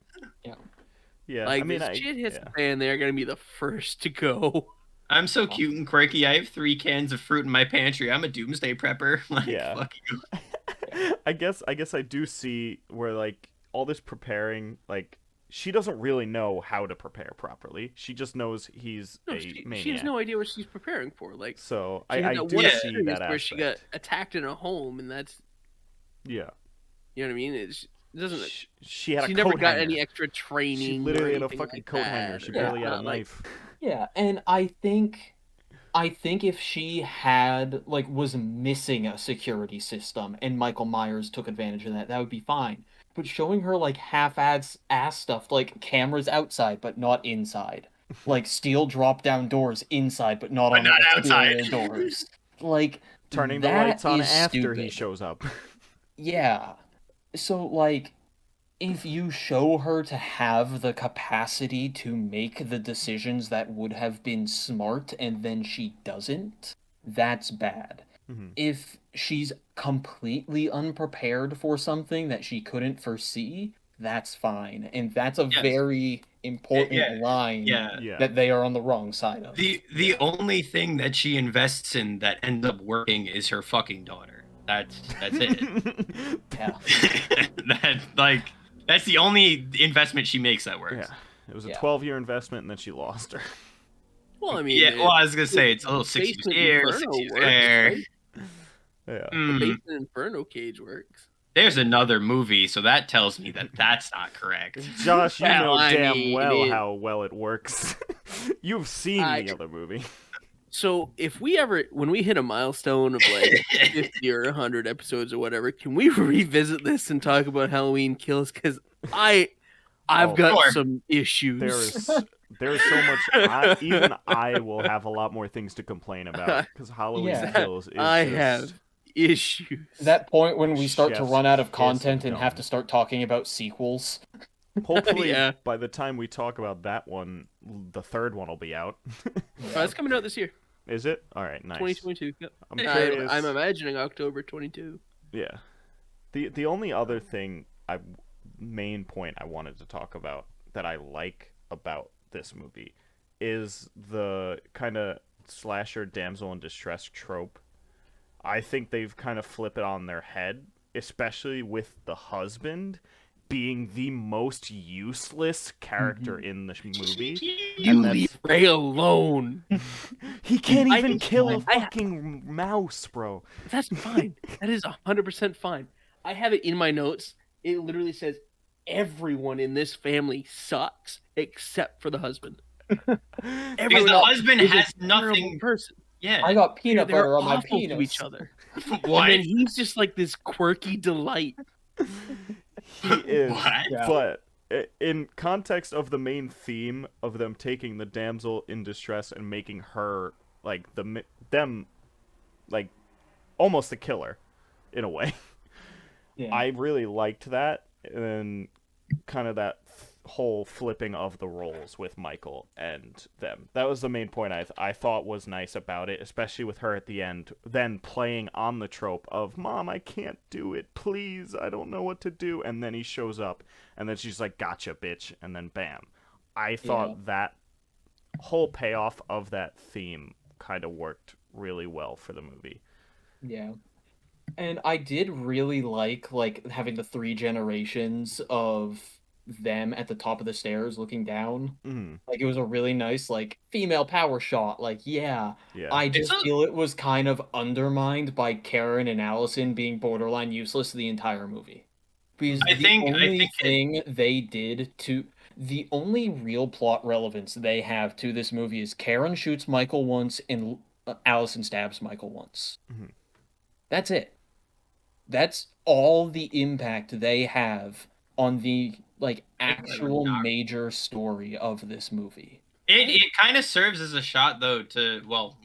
Yeah, Like, I mean, this shit hits yeah. the fan, they're gonna be the first to go. I'm so cute and quirky. I have 3 cans of fruit in my pantry. I'm a doomsday prepper. Like, Yeah. fuck you. I guess I do see where like all this preparing, like she doesn't really know how to prepare properly. She just knows he's No, a she has maniac. no idea what she's preparing for. Like, So she had I that do one see experience that where she got aspect. attacked in a home, and that's, Yeah. you know what I mean. It doesn't. She had a She never coat got hanger. any extra training. She or literally had a anything fucking like coat hanger. that, She or barely had a not, like, knife. Yeah, and I think if she had like was missing a security system and Michael Myers took advantage of that, that would be fine. But showing her like half-ass stuff, like cameras outside but not inside, like steel drop-down doors inside but not But on not the outside. exterior doors, like Turning the that lights on is after he stupid. shows up. Yeah. So like if you show her to have the capacity to make the decisions that would have been smart and then she doesn't, that's bad. Mhm. If she's completely unprepared for something that she couldn't foresee, that's fine. And that's a Yes. very important Yeah, line Yeah. Yeah. that they are on the wrong side of. The only thing that she invests in that ends up working is her fucking daughter. That's it. Yeah. That's the only investment she makes that works. Yeah. It was a Yeah. 12-year investment, and then she lost her. well, I mean, Yeah, well, I was gonna say it's a little the 6 years basement here, inferno 6 years works, there. right? Yeah. The Hmm. basement inferno cage works. There's another movie, so that tells me that that's not correct. Josh, you Well, know I damn mean, well how well it works. You've seen I- the other movie. So if when we hit a milestone of like 50 or 100 episodes or whatever, can we revisit this and talk about Halloween Kills? Because I've Oh, got sure. some issues. There's so much. Even I will have a lot more things to complain about because Halloween Yeah. Kills is I just have issues. That point when we start to Chef's run out of kiss content of and have dumb. to start talking about sequels. Hopefully, Yeah. by the time we talk about that one, the third one will be out. It's coming out this year, Is it? All right, nice. 2022. Yep. I'm curious. I'm imagining October 22. Yeah. The only other main point I wanted to talk about that I like about this movie is the kind of slasher damsel in distress trope. I think they've kind of flipped it on their head, especially with the husband being the most useless character in the movie. You And that's- leave Ray alone. He can't I even think kill a I- fucking mouse, bro. That's fine. That is 100% fine. I have it in my notes. It literally says everyone in this family sucks except for the husband. Because Everyone the else husband is a has terrible nothing. person. Yeah. I got peanut They're butter on my awful penis. to each other. What? And then he's just like this quirky delight. He is. What? Yeah. But in context of the main theme of them taking the damsel in distress and making her like them like almost a killer in a way. Yeah. I really liked that, and kind of that whole flipping of the roles with Michael and them. That was the main point I thought was nice about it, especially with her at the end, then playing on the trope of, Mom, I can't do it, please, I don't know what to do, and then he shows up, and then she's like, gotcha, bitch, and then bam. I thought that whole payoff of that theme kind of worked really well for the movie. Yeah. And I did really like having the 3 generations of them at the top of the stairs looking down. Mm, Like it was a really nice like female power shot. Like yeah, yeah. I just It's a- feel it was kind of undermined by Karen and Allison being borderline useless the entire movie. Because I the think- I only think it- thing they did to the only real plot relevance they have to this movie is Karen shoots Michael once and Allison stabs Michael once. Mhm. That's it. That's all the impact they have on the like actual major story of this movie. It kind of serves as a shot though to well,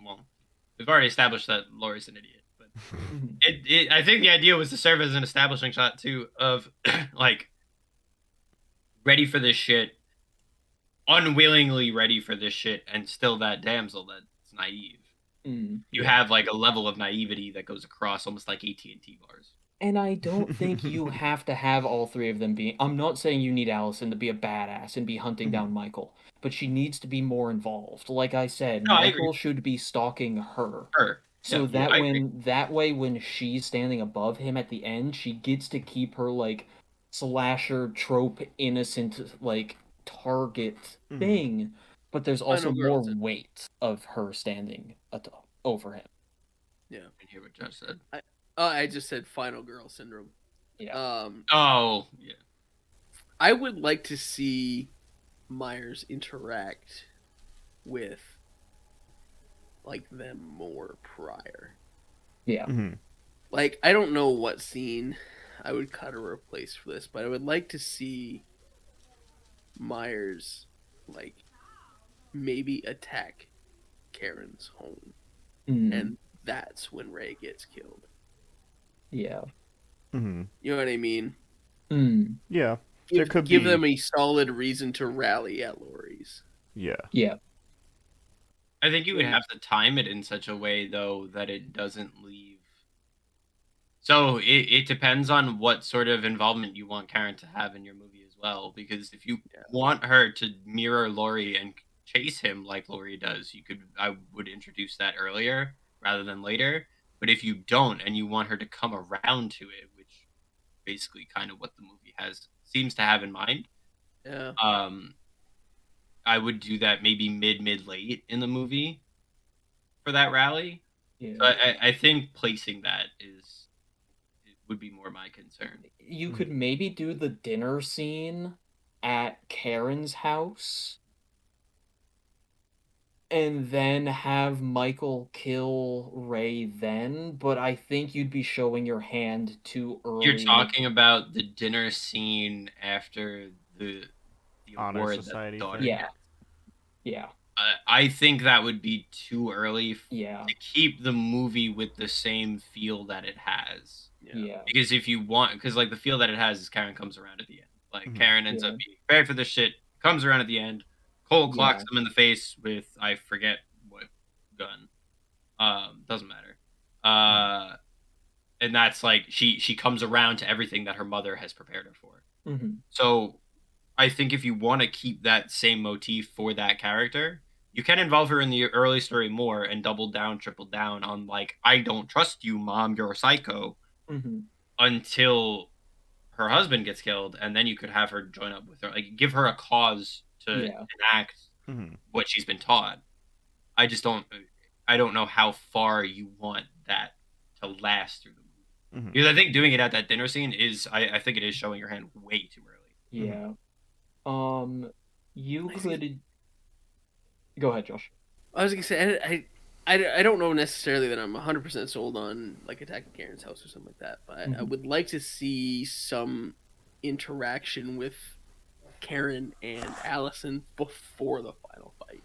we've already established that Laurie's an idiot, but I think the idea was to serve as an establishing shot too of like ready for this shit, unwillingly ready for this shit, and still that damsel that's naive. You have like a level of naivety that goes across almost like AT&T bars. And I don't think you have to have all 3 of them being. I'm not saying you need Allison to be a badass and be hunting down Michael, but she needs to be more involved. Like I said, No, I Michael agree. should be stalking her. Her. So Yeah, I agree. that way when she's standing above him at the end, she gets to keep her like slasher trope innocent like target Mhm. thing, but there's also Final girl more syndrome. weight of her standing over him. Yeah. I didn't hear what Josh said. I just said final girl syndrome. Yeah. Oh, yeah. I would like to see Myers interact with like them more prior. Yeah. Mhm. Like I don't know what scene I would cut or replace for this, but I would like to see Myers like maybe attack Karen's home, Mm, and that's when Ray gets killed. yeah. Mhm. You know what I mean? Mm, Yeah. There could Give be. them a solid reason to rally at Laurie's. Yeah. yeah. I think you would And have to time it in such a way, though, that it doesn't leave. So it depends on what sort of involvement you want Karen to have in your movie as well. Because if you yeah, want her to mirror Laurie and chase him like Laurie does, I would introduce that earlier rather than later. But if you don't and you want her to come around to it, which basically kind of what the movie has seems to have in mind, yeah, um, I would do that maybe mid late in the movie for that rally. So Yeah. I think placing that is it would be more my concern. You Mhm. could maybe do the dinner scene at Karen's house and then have Michael kill Ray then, but I think you'd be showing your hand too You're early. talking about the dinner scene after the Honor award that the society daughter thing. Yeah. gets. Yeah. I think that would be too early Yeah. to keep the movie with the same feel that it has. yeah, Yeah. Because if you want, because like the feel that it has is Karen comes around at the end. Like Mhm. Karen ends up Yeah. being prepared for this shit, comes around at the end. Cole clocks Yeah. him in the face with I forget what gun. Doesn't matter. Mhm. And that's like she comes around to everything that her mother has prepared her for. Hmm. So I think if you want to keep that same motif for that character, you can involve her in the early story more and double down, triple down on like, I don't trust you, mom, you're a psycho, Hmm. until her husband gets killed, and then you could have her join up with her, like give her a cause to Yeah. enact Mhm. what she's been taught. I just don't, I don't know how far you want that to last through the movie. Mhm. Because I think doing it at that dinner scene is, I think it is showing your hand way too early. Mhm. Yeah. You I think could go ahead, Josh. I was gonna say I don't know necessarily that I'm 100% sold on like attacking Karen's house or something like that, but I Mhm. would like to see some interaction with Karen and Allison before the final fight,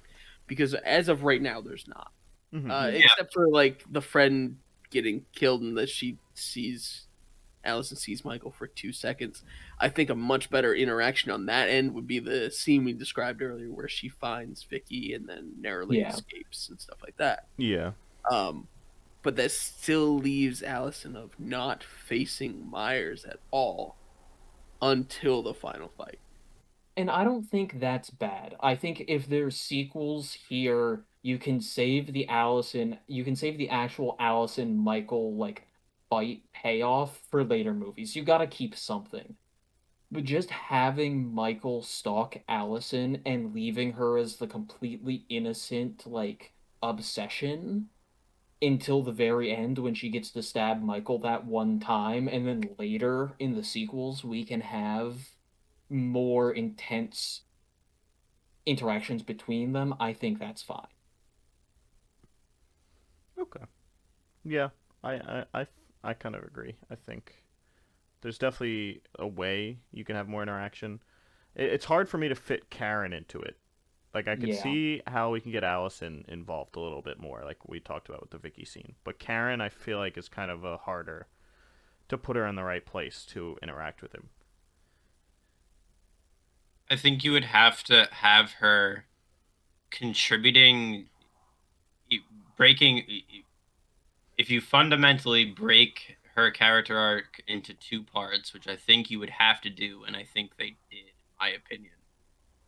because as of right now, there's not. Mhm. Yeah. Except for like the friend getting killed and that she sees Allison sees Michael for 2 seconds. I think a much better interaction on that end would be the scene we described earlier, where she finds Vicky and then narrowly Yeah. escapes and stuff like that. Yeah. Um, but that still leaves Allison of not facing Myers at all until the final fight. And I don't think that's bad. I think if there's sequels here, you can save the actual Allison Michael like fight payoff for later movies. You gotta keep something. But just having Michael stalk Allison and leaving her as the completely innocent like obsession until the very end when she gets to stab Michael that one time, and then later in the sequels we can have more intense interactions between them, I think that's fine. Okay. Yeah. I I I, I kind of agree. I think there's definitely a way you can have more interaction. It's hard for me to fit Karen into it. Like I could Yeah. see how we can get Allison involved a little bit more, like we talked about with the Vicky scene. But Karen, I feel like is kind of a harder to put her in the right place to interact with him. I think you would have to have her contributing, breaking. If you fundamentally break her character arc into two parts, which I think you would have to do, and I think they did, in my opinion,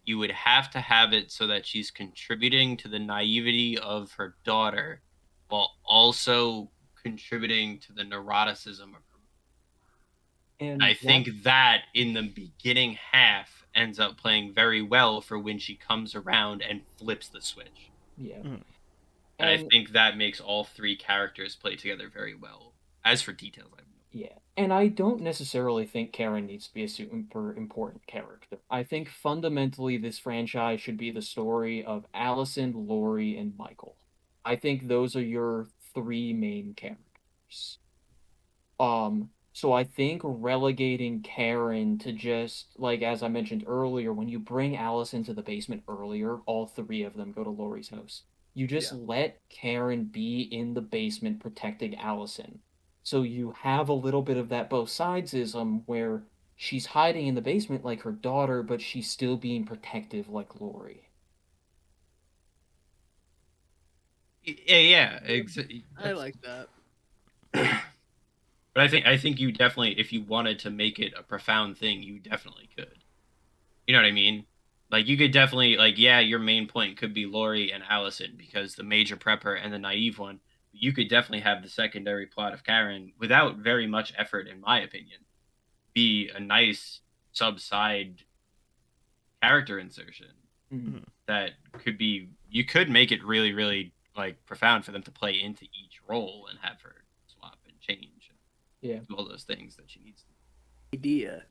you would have to have it so that she's contributing to the naivety of her daughter while also contributing to the neuroticism of her. And I think that in the beginning half ends up playing very well for when she comes around and flips the switch. yeah. Mhm. And I And think that makes all three characters play together very well. As for details, I have no. yeah. And I don't necessarily think Karen needs to be a super important character. I think fundamentally this franchise should be the story of Allison, Lori, and Michael. I think those are your three main characters. So I think relegating Karen to just like as I mentioned earlier, when you bring Alice into the basement earlier, all three of them go to Lori's house. You just Yeah. let Karen be in the basement protecting Allison. So you have a little bit of that both sidesism where she's hiding in the basement like her daughter, but she's still being protective like Lori. Yeah, I like that. But I think you definitely, if you wanted to make it a profound thing, you definitely could. You know what I mean? Like you could definitely like, yeah, your main point could be Lori and Allison because the major prepper and the naive one. You could definitely have the secondary plot of Karen without very much effort, in my opinion, be a nice sub side character insertion Mhm. Mhm. that could be. You could make it really, really like profound for them to play into each role and have her swap and change and Yeah. do all those things that she needs to. Idea.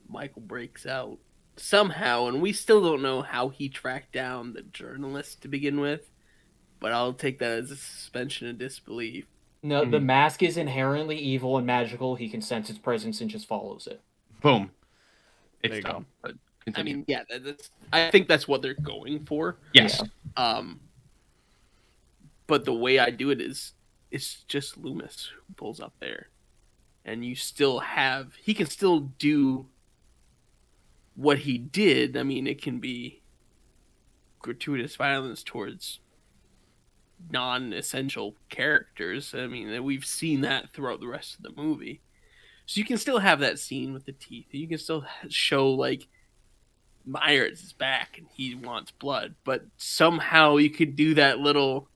Michael breaks out somehow, and we still don't know how he tracked down the journalist to begin with. But I'll take that as a suspension of disbelief. No, the Mhm. mask is inherently evil and magical. He can sense its presence and just follows it. Boom. There It's you go. dumb, but I continue. mean, yeah, that's. I think that's what they're going for. Yes. Um, but the way I do it is, it's just Loomis who pulls up there, and you still have. He can still do what he did. I mean, it can be gratuitous violence towards non-essential characters. I mean, we've seen that throughout the rest of the movie. So you can still have that scene with the teeth. You can still show like Myers is back and he wants blood, but somehow you could do that little.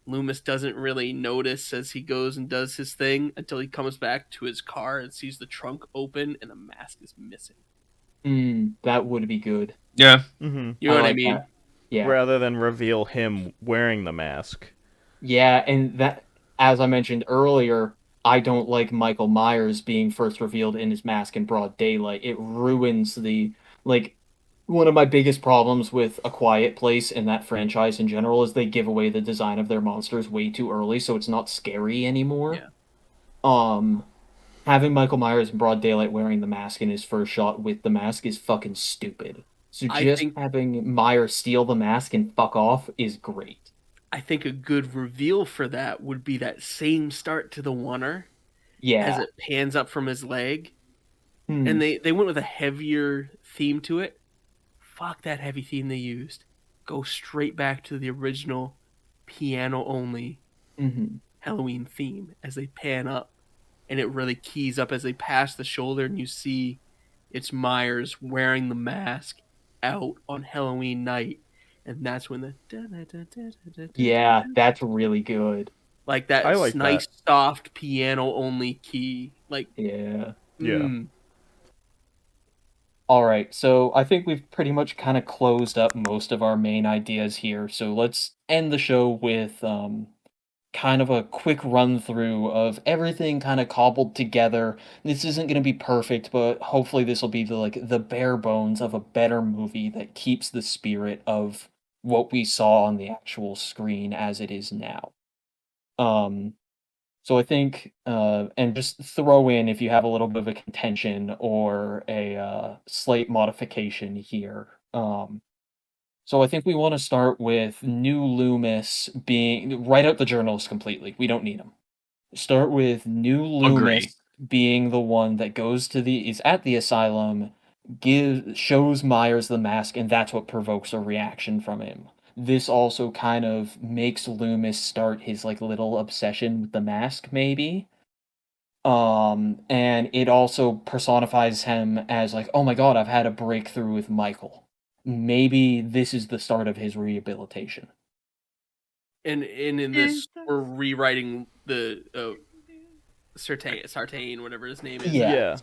Loomis doesn't really notice as he goes and does his thing until he comes back to his car and sees the trunk open and the mask is missing. That would be good. Yeah. Mm-hmm. You know I what I like mean? that. Yeah. Rather than reveal him wearing the mask. Yeah, and that, as I mentioned earlier, I don't like Michael Myers being first revealed in his mask in broad daylight. It ruins like, one of my biggest problems with A Quiet Place and that franchise in general is they give away the design of their monsters way too early, so it's not scary anymore. Yeah. Um, Having Michael Myers in broad daylight wearing the mask in his first shot with the mask is fucking stupid. So I just think having Myers steal the mask and fuck off is great. I think a good reveal for that would be that same start to the oneer as Yeah. it pans up from his leg. Hmm. And they went with a heavier theme to it. Fuck that heavy theme they used. Go straight back to the original piano only Mm-hmm. Halloween theme as they pan up, and it really keys up as they pass the shoulder, and you see it's Myers wearing the mask out on Halloween night, and that's when Yeah, that's really good. like I that like nice that. soft piano only key, like Yeah. Yeah. All right, so I think we've pretty much kind of closed up most of our main ideas here. So let's end the show with kind of a quick run through of everything kind of cobbled together. This isn't going to be perfect, but hopefully this will be the bare bones of a better movie that keeps the spirit of what we saw on the actual screen as it is now. Um So I think, and just throw in if you have a little bit of a contention or a slight modification here. So I think we want to start with New Loomis being write out the journalist completely. We don't need him. Start with New Agree. Loomis being the one that goes to the is at the asylum, gives shows Myers the mask, and that's what provokes a reaction from him. This also kind of makes Loomis start his like little obsession with the mask, maybe. And it also personifies him as like, oh my god, I've had a breakthrough with Michael. Maybe this is the start of his rehabilitation. And in this, we're rewriting the Sartain, whatever his name is. Yeah.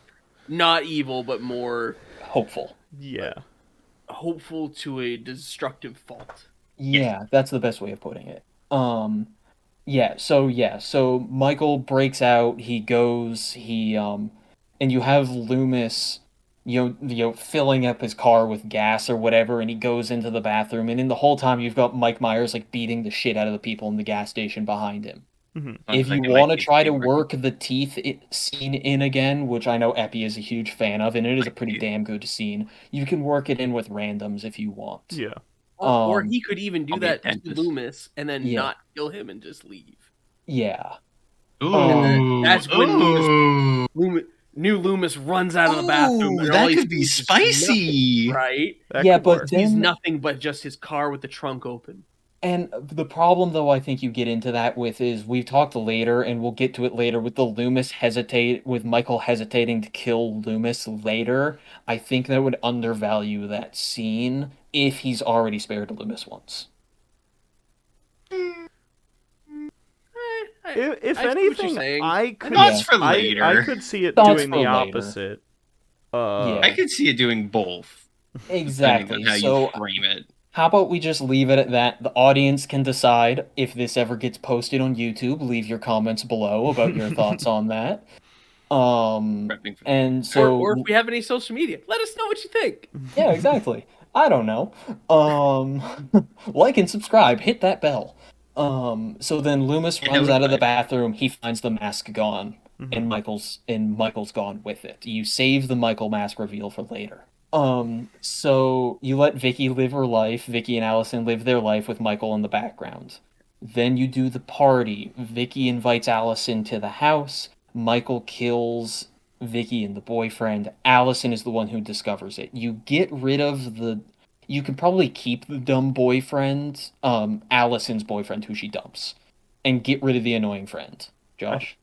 Not evil, but more Hopeful. Yeah. hopeful to a destructive fault. Yeah, that's the best way of putting it. So Michael breaks out, he goes, and you have Loomis, filling up his car with gas or whatever, and he goes into the bathroom, and in the whole time you've got Mike Myers like beating the shit out of the people in the gas station behind him. Mm-hmm. If you want to try to work the teeth scene in again, which I know Epi is a huge fan of, and it is a pretty damn good scene, you can work it in with randoms if you want. Yeah. Or he could even do I'll be a that to dentist. Loomis and then Yeah. not kill him and just leave. Yeah. Ooh, that's when Loomis runs out of the bathroom. Ooh, And all that he could be sees is spicy. nothing, right? That Yeah, could but work. He's then nothing but just his car with the trunk open. And the problem, though, I think you get into that with is we've talked later, and we'll get to it later with Michael hesitating to kill Loomis later. I think that would undervalue that scene if he's already spared Loomis once. If I see what you're anything, saying. I could. Thoughts for later. I could see it Thoughts doing for the later. opposite. Yeah. I could see it doing both, depending Exactly. on how So you frame it. how about we just leave it at that? The audience can decide if this ever gets posted on YouTube. Leave your comments below about your thoughts on that. Prepping for And so or if we have any social media, let us know what you think. yeah, exactly. I don't know. Like and subscribe, hit that bell. So then Loomis Yeah, runs out of the right. bathroom, he finds the mask gone, and Michael's gone with it. You save the Michael mask reveal for later. So you let Vicky live her life, Vicky and Allison live their life with Michael in the background. Then you do the party. Vicky invites Allison to the house. Michael kills Vicky and the boyfriend. Allison is the one who discovers it. You get rid of you can probably keep the dumb boyfriend, Allison's boyfriend who she dumps, and get rid of the annoying friend. Josh?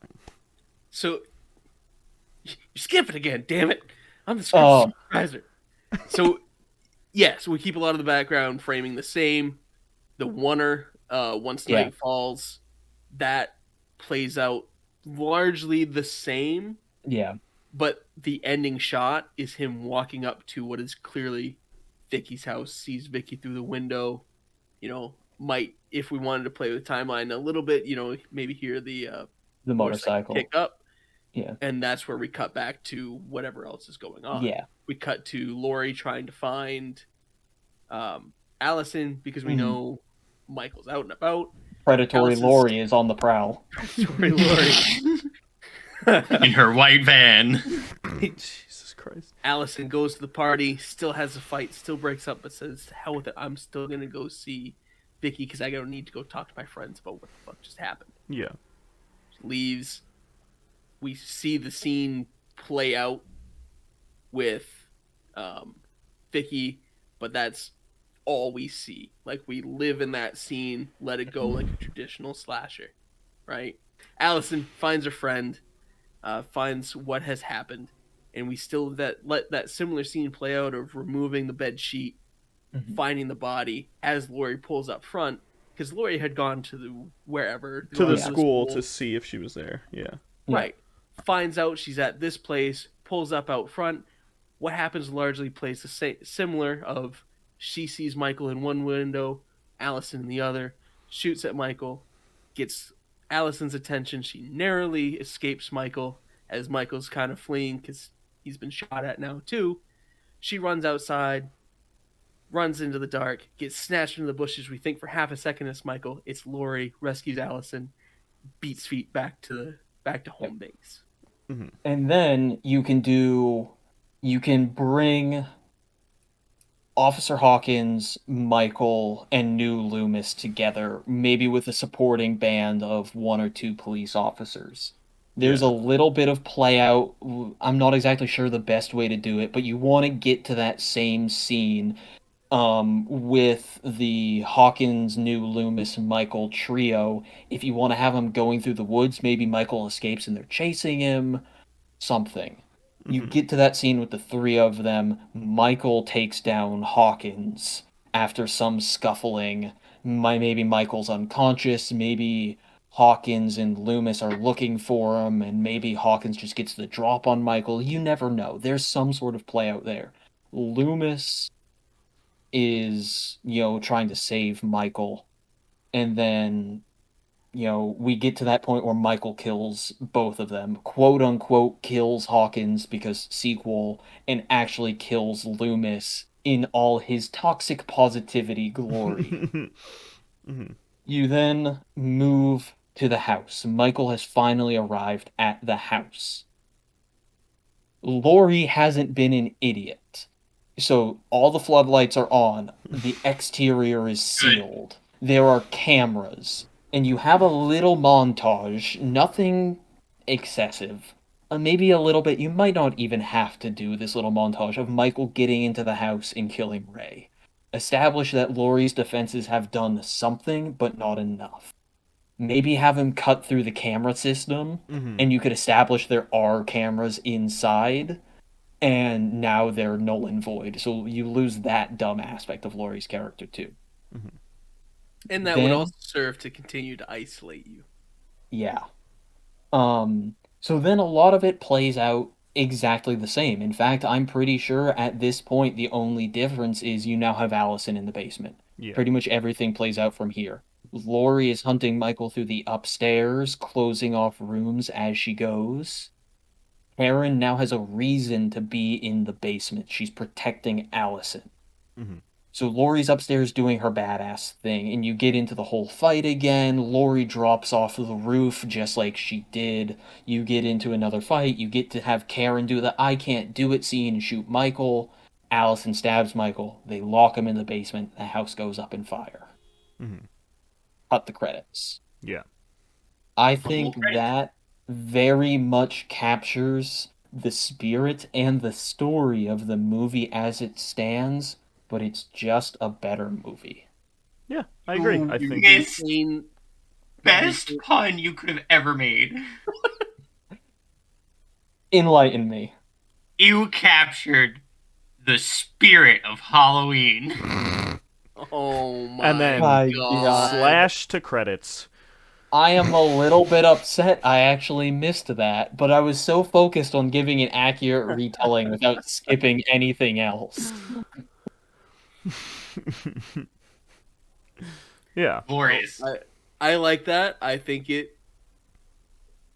So you skip it again, damn it. I'm the Oh. supervisor. So yes, we keep a lot of the background framing the same. The oneer, once Yeah. night falls, that plays out largely the same, Yeah. but the ending shot is him walking up to what is clearly Vicky's house, sees Vicky through the window, might, if we wanted to play with timeline a little bit, maybe hear the motorcycle. pick up. Yeah. And that's where we cut back to whatever else is going on. Yeah. We cut to Lori trying to find Allison because we know Michael's out and about. Predatory Allison's- Lori is on the prowl. Predatory Lori. In her white van. Jesus Christ. Allison goes to the party, still has a fight, still breaks up, but says, "To hell with it, I'm still gonna go see Vicky because I don't need to go talk to my friends about what the fuck just happened." Yeah. She leaves. We see the scene play out with Vicky, but that's all we see. Like, we live in that scene, let it go like a traditional slasher, right? Allison finds her friend, finds what has happened, and we still let that similar scene play out of removing the bed sheet, finding the body as Lori pulls up front, because Lori had gone to the school to see if she was there. Yeah. Right. Finds out she's at this place, pulls up out front. What happens largely plays the similar of she sees Michael in one window, Allison in the other, shoots at Michael, gets Allison's attention. She narrowly escapes Michael as Michael's kind of fleeing because he's been shot at now too. She runs outside, runs into the dark, gets snatched into the bushes. We think for half a second it's Michael. It's Lori, rescues Allison, beats feet back to home base. And then you can bring Officer Hawkins, Michael, and new Loomis together, maybe with a supporting band of one or two police officers. There's a little bit of play out. I'm not exactly sure the best way to do it, but you want to get to that same scene with the Hawkins, new Loomis, Michael trio. If you want to have them going through the woods, maybe Michael escapes and they're chasing him. Something. You get to that scene with the three of them. Michael takes down Hawkins after some scuffling. maybe Michael's unconscious, maybe Hawkins and Loomis are looking for him, and maybe Hawkins just gets the drop on Michael. You never know. There's some sort of play out there. Loomis is, trying to save Michael, and then, we get to that point where Michael kills both of them, quote unquote, kills Hawkins because sequel, and actually kills Loomis in all his toxic positivity glory. You then move to the house. Michael has finally arrived at the house. Laurie hasn't been an idiot. So all the floodlights are on. The exterior is sealed. There are cameras. And you have a little montage. Nothing excessive. Maybe a little bit. You might not even have to do this little montage of Michael getting into the house and killing Ray. Establish that Laurie's defenses have done something, but not enough. Maybe have him cut through the camera system, and you could establish there are cameras inside, and now they're null and void. So you lose that dumb aspect of Laurie's character too. And that would also serve to continue to isolate you. Yeah. So then a lot of it plays out exactly the same. In fact, I'm pretty sure at this point the only difference is you now have Allison in the basement. Yeah. Pretty much everything plays out from here. Laurie is hunting Michael through the upstairs, closing off rooms as she goes. Karen now has a reason to be in the basement. She's protecting Allison. So Laurie's upstairs doing her badass thing, and you get into the whole fight again. Laurie drops off of the roof just like she did. You get into another fight. You get to have Karen do the I can't do it scene and shoot Michael. Allison stabs Michael. They lock him in the basement. The house goes up in fire. Cut the credits. Yeah. I think that very much captures the spirit and the story of the movie as it stands, but it's just a better movie. Yeah, I agree. I think It's best pun you could have ever made. Enlighten me. You captured the spirit of Halloween. Oh my and then God. slash to credits. I am a little bit upset I actually missed that, but I was so focused on giving an accurate retelling without skipping anything else. Yeah. Glorious. I like that. I think it,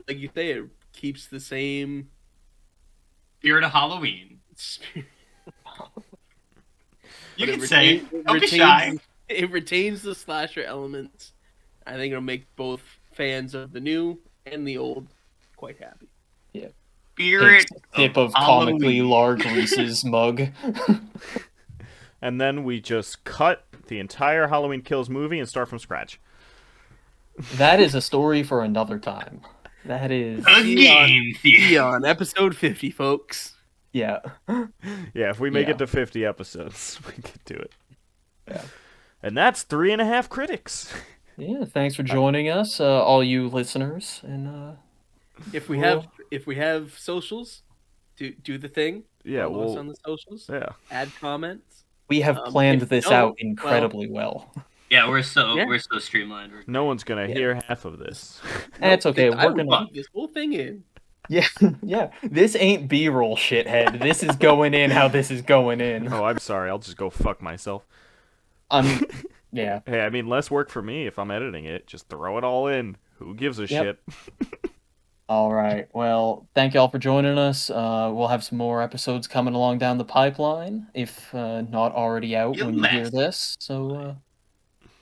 like you say, it keeps the same Spirit of Halloween. spirit. You but can say it it. Don't be shy. It retains the slasher elements. I think it'll make both fans of the new and the old quite happy. Yeah. Spirit Tip of Halloween. comically large Reese's mug. And then we just cut the entire Halloween Kills movie and start from scratch. That is a story for another time. That is... A game theater. Eon, episode 50, folks. Yeah. Yeah, if we make Yeah. it to 50 episodes, we could do it. Yeah. And that's 3.5 critics. Yeah, thanks for joining us, all you listeners. And If we have socials, do the thing. Yeah, Follow us on the socials. Yeah. Add comments. we have planned if this no, out incredibly well. Yeah, we're so Yeah. streamlined. No one's going to hear half of this. That's okay. I We're would gonna... keep this whole thing in. Yeah, yeah. This ain't B-roll, shithead. This is going in how this is going in. Oh, I'm sorry. I'll just go fuck myself. Yeah. Hey, I mean, less work for me if I'm editing it. Just throw it all in. Who gives a shit? All right. Well, thank y'all for joining us. We'll have some more episodes coming along down the pipeline, if not already out You when you hear left. this. So,